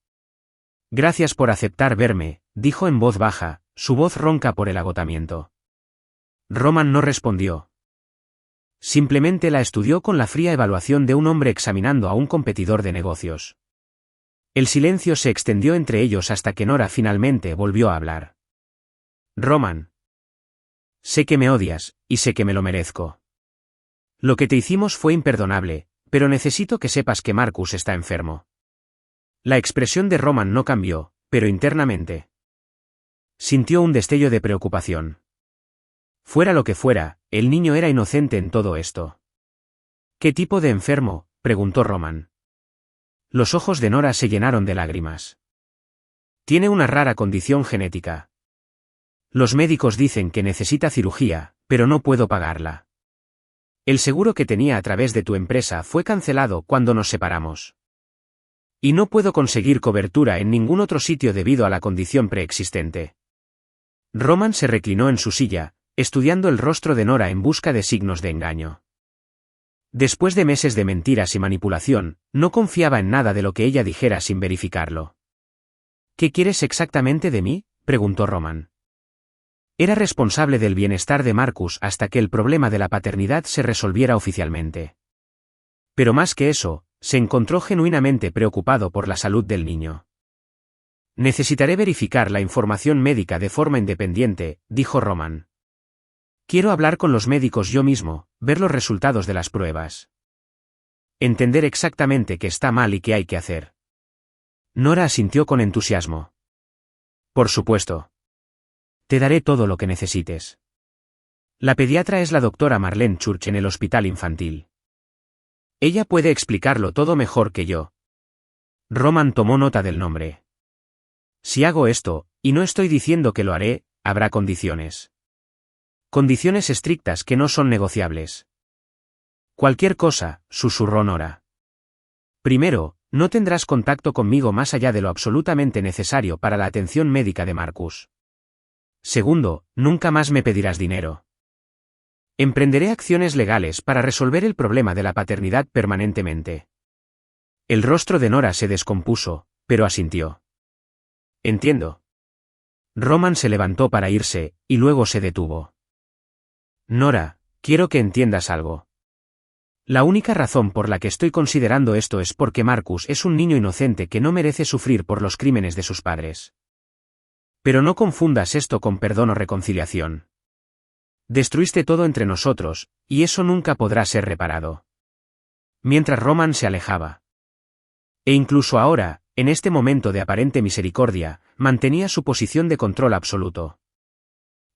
Gracias por aceptar verme, dijo en voz baja, su voz ronca por el agotamiento. Roman no respondió. Simplemente la estudió con la fría evaluación de un hombre examinando a un competidor de negocios. El silencio se extendió entre ellos hasta que Nora finalmente volvió a hablar. Roman. Sé que me odias, y sé que me lo merezco. Lo que te hicimos fue imperdonable, pero necesito que sepas que Marcus está enfermo. La expresión de Roman no cambió, pero internamente sintió un destello de preocupación. Fuera lo que fuera, el niño era inocente en todo esto. ¿Qué tipo de enfermo?, preguntó Roman. Los ojos de Nora se llenaron de lágrimas. Tiene una rara condición genética. Los médicos dicen que necesita cirugía, pero no puedo pagarla. El seguro que tenía a través de tu empresa fue cancelado cuando nos separamos. Y no puedo conseguir cobertura en ningún otro sitio debido a la condición preexistente. Roman se reclinó en su silla, estudiando el rostro de Nora en busca de signos de engaño. Después de meses de mentiras y manipulación, no confiaba en nada de lo que ella dijera sin verificarlo. ¿Qué quieres exactamente de mí?, preguntó Roman. Era responsable del bienestar de Marcus hasta que el problema de la paternidad se resolviera oficialmente. Pero más que eso, se encontró genuinamente preocupado por la salud del niño. Necesitaré verificar la información médica de forma independiente, dijo Roman. Quiero hablar con los médicos yo mismo, ver los resultados de las pruebas. Entender exactamente qué está mal y qué hay que hacer. Nora asintió con entusiasmo. Por supuesto. Te daré todo lo que necesites. La pediatra es la doctora Marlene Church en el hospital infantil. Ella puede explicarlo todo mejor que yo. Roman tomó nota del nombre. Si hago esto, y no estoy diciendo que lo haré, habrá condiciones. Condiciones estrictas que no son negociables. Cualquier cosa, susurró Nora. Primero, no tendrás contacto conmigo más allá de lo absolutamente necesario para la atención médica de Marcus. Segundo, nunca más me pedirás dinero. Emprenderé acciones legales para resolver el problema de la paternidad permanentemente. El rostro de Nora se descompuso, pero asintió. Entiendo. Roman se levantó para irse, y luego se detuvo. Nora, quiero que entiendas algo. La única razón por la que estoy considerando esto es porque Marcus es un niño inocente que no merece sufrir por los crímenes de sus padres. Pero no confundas esto con perdón o reconciliación. Destruiste todo entre nosotros, y eso nunca podrá ser reparado. Mientras Roman se alejaba. E incluso ahora, en este momento de aparente misericordia, mantenía su posición de control absoluto.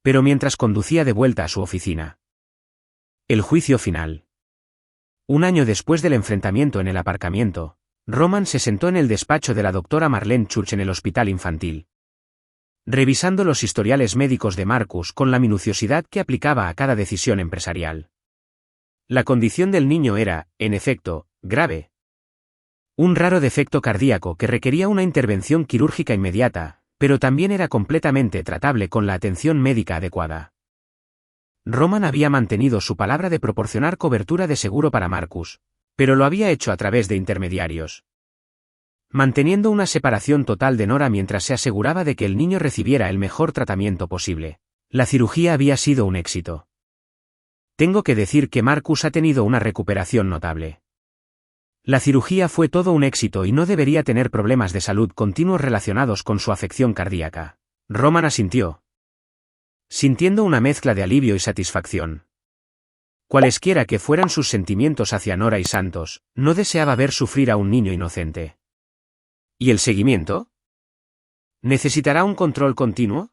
Pero mientras conducía de vuelta a su oficina. El juicio final. Un año después del enfrentamiento en el aparcamiento, Roman se sentó en el despacho de la doctora Marlene Church en el hospital infantil. Revisando los historiales médicos de Marcus con la minuciosidad que aplicaba a cada decisión empresarial. La condición del niño era, en efecto, grave. Un raro defecto cardíaco que requería una intervención quirúrgica inmediata, pero también era completamente tratable con la atención médica adecuada. Roman había mantenido su palabra de proporcionar cobertura de seguro para Marcus, pero lo había hecho a través de intermediarios. Manteniendo una separación total de Nora mientras se aseguraba de que el niño recibiera el mejor tratamiento posible. La cirugía había sido un éxito. Tengo que decir que Marcus ha tenido una recuperación notable. La cirugía fue todo un éxito y no debería tener problemas de salud continuos relacionados con su afección cardíaca. Roman asintió, sintiendo una mezcla de alivio y satisfacción. Cualesquiera que fueran sus sentimientos hacia Nora y Santos, no deseaba ver sufrir a un niño inocente. ¿Y el seguimiento? ¿Necesitará un control continuo?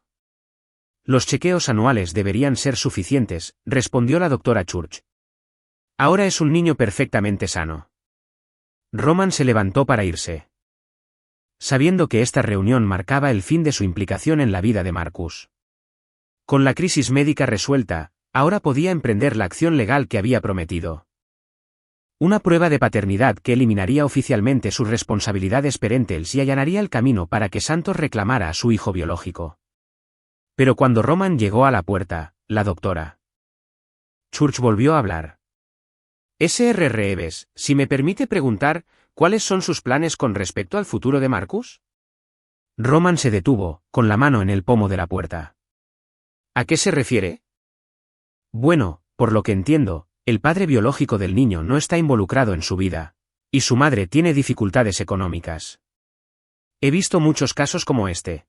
Los chequeos anuales deberían ser suficientes, respondió la doctora Church. Ahora es un niño perfectamente sano. Roman se levantó para irse. Sabiendo que esta reunión marcaba el fin de su implicación en la vida de Marcus. Con la crisis médica resuelta, ahora podía emprender la acción legal que había prometido. Una prueba de paternidad que eliminaría oficialmente sus responsabilidades parentales y allanaría el camino para que Santos reclamara a su hijo biológico. Pero cuando Roman llegó a la puerta, la doctora Church volvió a hablar. Sr. Reeves, si me permite preguntar, ¿cuáles son sus planes con respecto al futuro de Marcus? Roman se detuvo, con la mano en el pomo de la puerta. ¿A qué se refiere? Bueno, por lo que entiendo, el padre biológico del niño no está involucrado en su vida, y su madre tiene dificultades económicas. He visto muchos casos como este.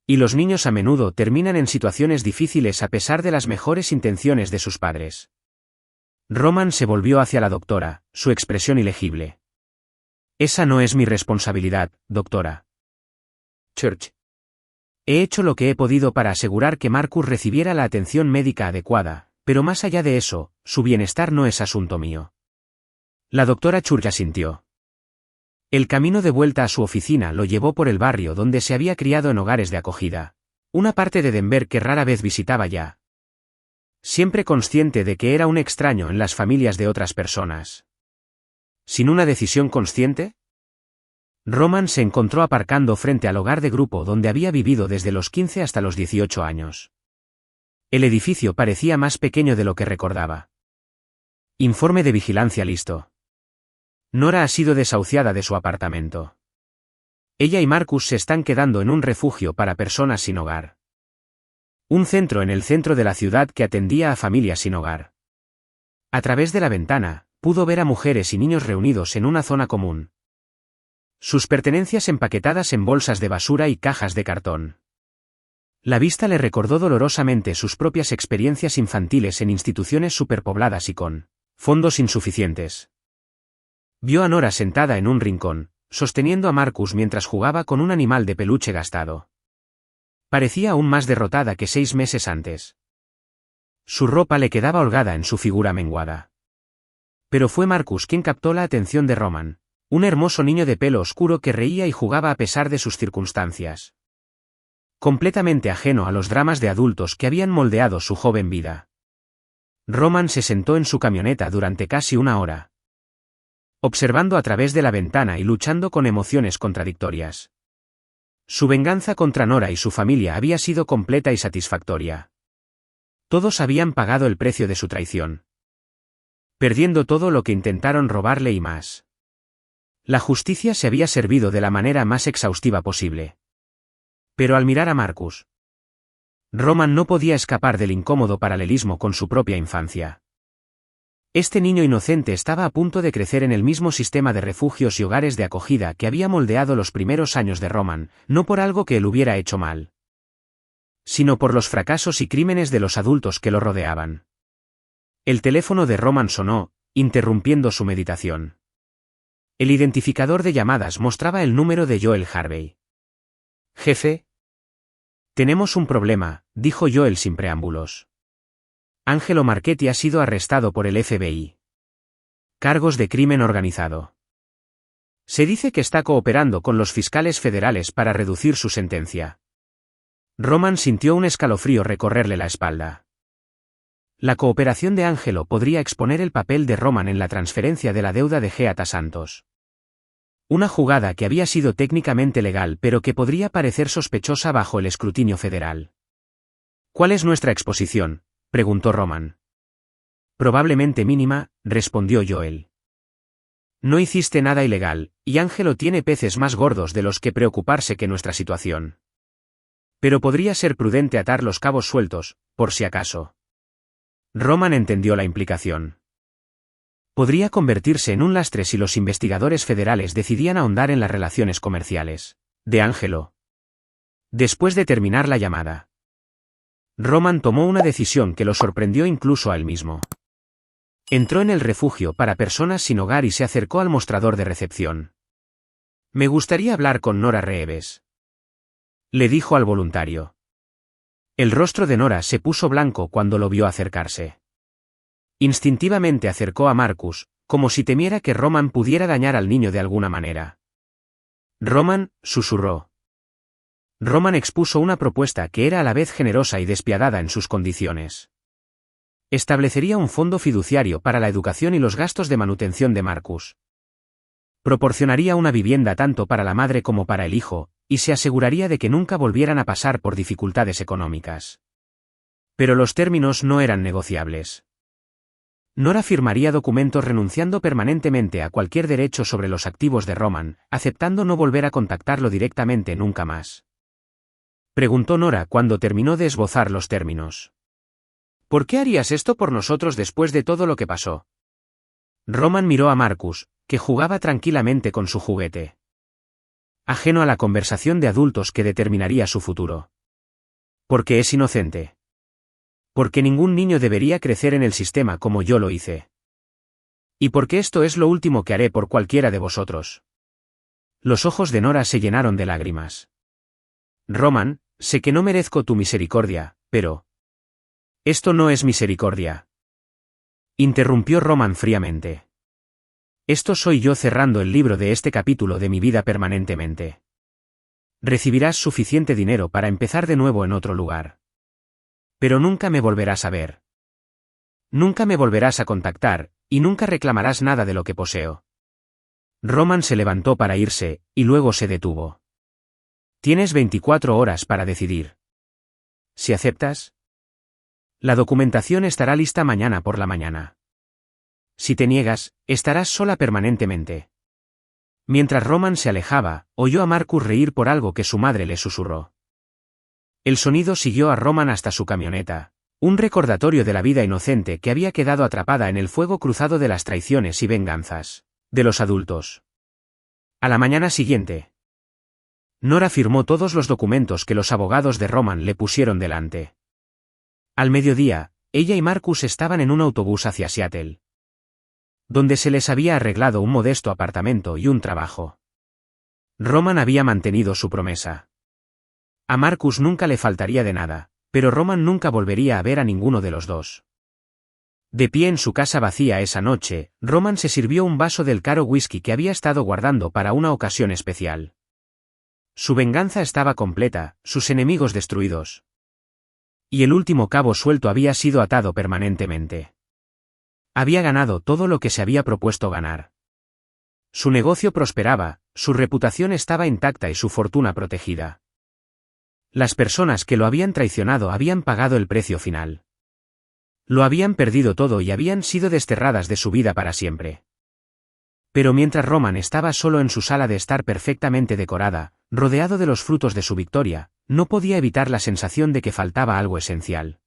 Y los niños a menudo terminan en situaciones difíciles a pesar de las mejores intenciones de sus padres. Roman se volvió hacia la doctora, su expresión ilegible. Esa no es mi responsabilidad, doctora Church. He hecho lo que he podido para asegurar que Marcus recibiera la atención médica adecuada, pero más allá de eso, su bienestar no es asunto mío. La doctora Church asintió. El camino de vuelta a su oficina lo llevó por el barrio donde se había criado en hogares de acogida, Una parte de Denver que rara vez visitaba ya. Siempre consciente de que era un extraño en las familias de otras personas. ¿Sin una decisión consciente? Roman se encontró aparcando frente al hogar de grupo donde había vivido desde los 15 hasta los 18 años. El edificio parecía más pequeño de lo que recordaba. Informe de vigilancia listo. Nora ha sido desahuciada de su apartamento. Ella y Marcus se están quedando en un refugio para personas sin hogar. Un centro en el centro de la ciudad que atendía a familias sin hogar. A través de la ventana, pudo ver a mujeres y niños reunidos en una zona común. Sus pertenencias empaquetadas en bolsas de basura y cajas de cartón. La vista le recordó dolorosamente sus propias experiencias infantiles en instituciones superpobladas y con fondos insuficientes. Vio a Nora sentada en un rincón, sosteniendo a Marcus mientras jugaba con un animal de peluche gastado. Parecía aún más derrotada que 6 meses antes. Su ropa le quedaba holgada en su figura menguada. Pero fue Marcus quien captó la atención de Roman, un hermoso niño de pelo oscuro que reía y jugaba a pesar de sus circunstancias. Completamente ajeno a los dramas de adultos que habían moldeado su joven vida. Roman se sentó en su camioneta durante casi una hora. Observando a través de la ventana y luchando con emociones contradictorias. Su venganza contra Nora y su familia había sido completa y satisfactoria. Todos habían pagado el precio de su traición. Perdiendo todo lo que intentaron robarle y más. La justicia se había servido de la manera más exhaustiva posible. Pero al mirar a Marcus, Roman no podía escapar del incómodo paralelismo con su propia infancia. Este niño inocente estaba a punto de crecer en el mismo sistema de refugios y hogares de acogida que había moldeado los primeros años de Roman, no por algo que él hubiera hecho mal, sino por los fracasos y crímenes de los adultos que lo rodeaban. El teléfono de Roman sonó, interrumpiendo su meditación. El identificador de llamadas mostraba el número de Joel Harvey. «Jefe». «Tenemos un problema», dijo Joel sin preámbulos. Angelo Marchetti ha sido arrestado por el FBI. Cargos de crimen organizado. Se dice que está cooperando con los fiscales federales para reducir su sentencia. Roman sintió un escalofrío recorrerle la espalda. La cooperación de Angelo podría exponer el papel de Roman en la transferencia de la deuda de Geata Santos. Una jugada que había sido técnicamente legal pero que podría parecer sospechosa bajo el escrutinio federal. ¿Cuál es nuestra exposición?, preguntó Roman. Probablemente mínima, respondió Joel. No hiciste nada ilegal, y Angelo tiene peces más gordos de los que preocuparse que nuestra situación. Pero podría ser prudente atar los cabos sueltos, por si acaso. Roman entendió la implicación. Podría convertirse en un lastre si los investigadores federales decidían ahondar en las relaciones comerciales de Angelo. Después de terminar la llamada, Roman tomó una decisión que lo sorprendió incluso a él mismo. Entró en el refugio para personas sin hogar y se acercó al mostrador de recepción. «Me gustaría hablar con Nora Reeves», le dijo al voluntario. El rostro de Nora se puso blanco cuando lo vio acercarse. Instintivamente acercó a Marcus, como si temiera que Roman pudiera dañar al niño de alguna manera. «Roman», susurró. Roman expuso una propuesta que era a la vez generosa y despiadada en sus condiciones. Establecería un fondo fiduciario para la educación y los gastos de manutención de Marcus. Proporcionaría una vivienda tanto para la madre como para el hijo, y se aseguraría de que nunca volvieran a pasar por dificultades económicas. Pero los términos no eran negociables. Nora firmaría documentos renunciando permanentemente a cualquier derecho sobre los activos de Roman, aceptando no volver a contactarlo directamente nunca más. Preguntó Nora cuando terminó de esbozar los términos. «¿Por qué harías esto por nosotros después de todo lo que pasó?» Roman miró a Marcus, que jugaba tranquilamente con su juguete. Ajeno a la conversación de adultos que determinaría su futuro. «Porque es inocente. Porque ningún niño debería crecer en el sistema como yo lo hice. Y porque esto es lo último que haré por cualquiera de vosotros». Los ojos de Nora se llenaron de lágrimas. «Roman, sé que no merezco tu misericordia, pero...» «Esto no es misericordia», interrumpió Roman fríamente. «Esto soy yo cerrando el libro de este capítulo de mi vida permanentemente. Recibirás suficiente dinero para empezar de nuevo en otro lugar. Pero nunca me volverás a ver. Nunca me volverás a contactar, y nunca reclamarás nada de lo que poseo. Roman se levantó para irse, y luego se detuvo. Tienes 24 horas para decidir. Si aceptas, la documentación estará lista mañana por la mañana. Si te niegas, estarás sola permanentemente. Mientras Roman se alejaba, oyó a Marcus reír por algo que su madre le susurró. El sonido siguió a Roman hasta su camioneta, un recordatorio de la vida inocente que había quedado atrapada en el fuego cruzado de las traiciones y venganzas de los adultos. A la mañana siguiente, Nora firmó todos los documentos que los abogados de Roman le pusieron delante. Al mediodía, ella y Marcus estaban en un autobús hacia Seattle, donde se les había arreglado un modesto apartamento y un trabajo. Roman había mantenido su promesa. A Marcus nunca le faltaría de nada, pero Roman nunca volvería a ver a ninguno de los dos. De pie en su casa vacía esa noche, Roman se sirvió un vaso del caro whisky que había estado guardando para una ocasión especial. Su venganza estaba completa, sus enemigos destruidos. Y el último cabo suelto había sido atado permanentemente. Había ganado todo lo que se había propuesto ganar. Su negocio prosperaba, su reputación estaba intacta y su fortuna protegida. Las personas que lo habían traicionado habían pagado el precio final. Lo habían perdido todo y habían sido desterradas de su vida para siempre. Pero mientras Roman estaba solo en su sala de estar perfectamente decorada, rodeado de los frutos de su victoria, no podía evitar la sensación de que faltaba algo esencial.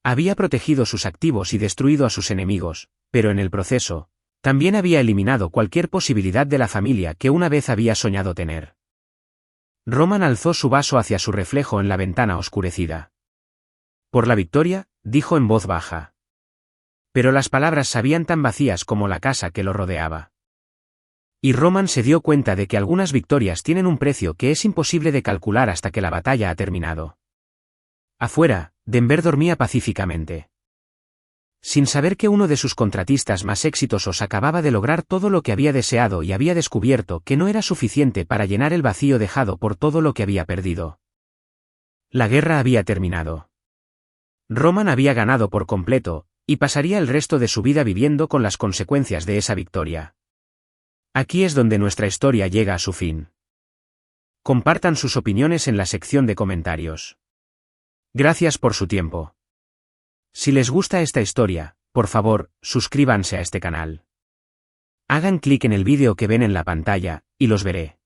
Había protegido sus activos y destruido a sus enemigos, pero en el proceso, también había eliminado cualquier posibilidad de la familia que una vez había soñado tener. Roman alzó su vaso hacia su reflejo en la ventana oscurecida. «Por la victoria», dijo en voz baja. Pero las palabras sabían tan vacías como la casa que lo rodeaba. Y Roman se dio cuenta de que algunas victorias tienen un precio que es imposible de calcular hasta que la batalla ha terminado. Afuera, Denver dormía pacíficamente, sin saber que uno de sus contratistas más exitosos acababa de lograr todo lo que había deseado y había descubierto que no era suficiente para llenar el vacío dejado por todo lo que había perdido. La guerra había terminado. Roman había ganado por completo, y pasaría el resto de su vida viviendo con las consecuencias de esa victoria. Aquí es donde nuestra historia llega a su fin. Compartan sus opiniones en la sección de comentarios. Gracias por su tiempo. Si les gusta esta historia, por favor, suscríbanse a este canal. Hagan clic en el vídeo que ven en la pantalla, y los veré.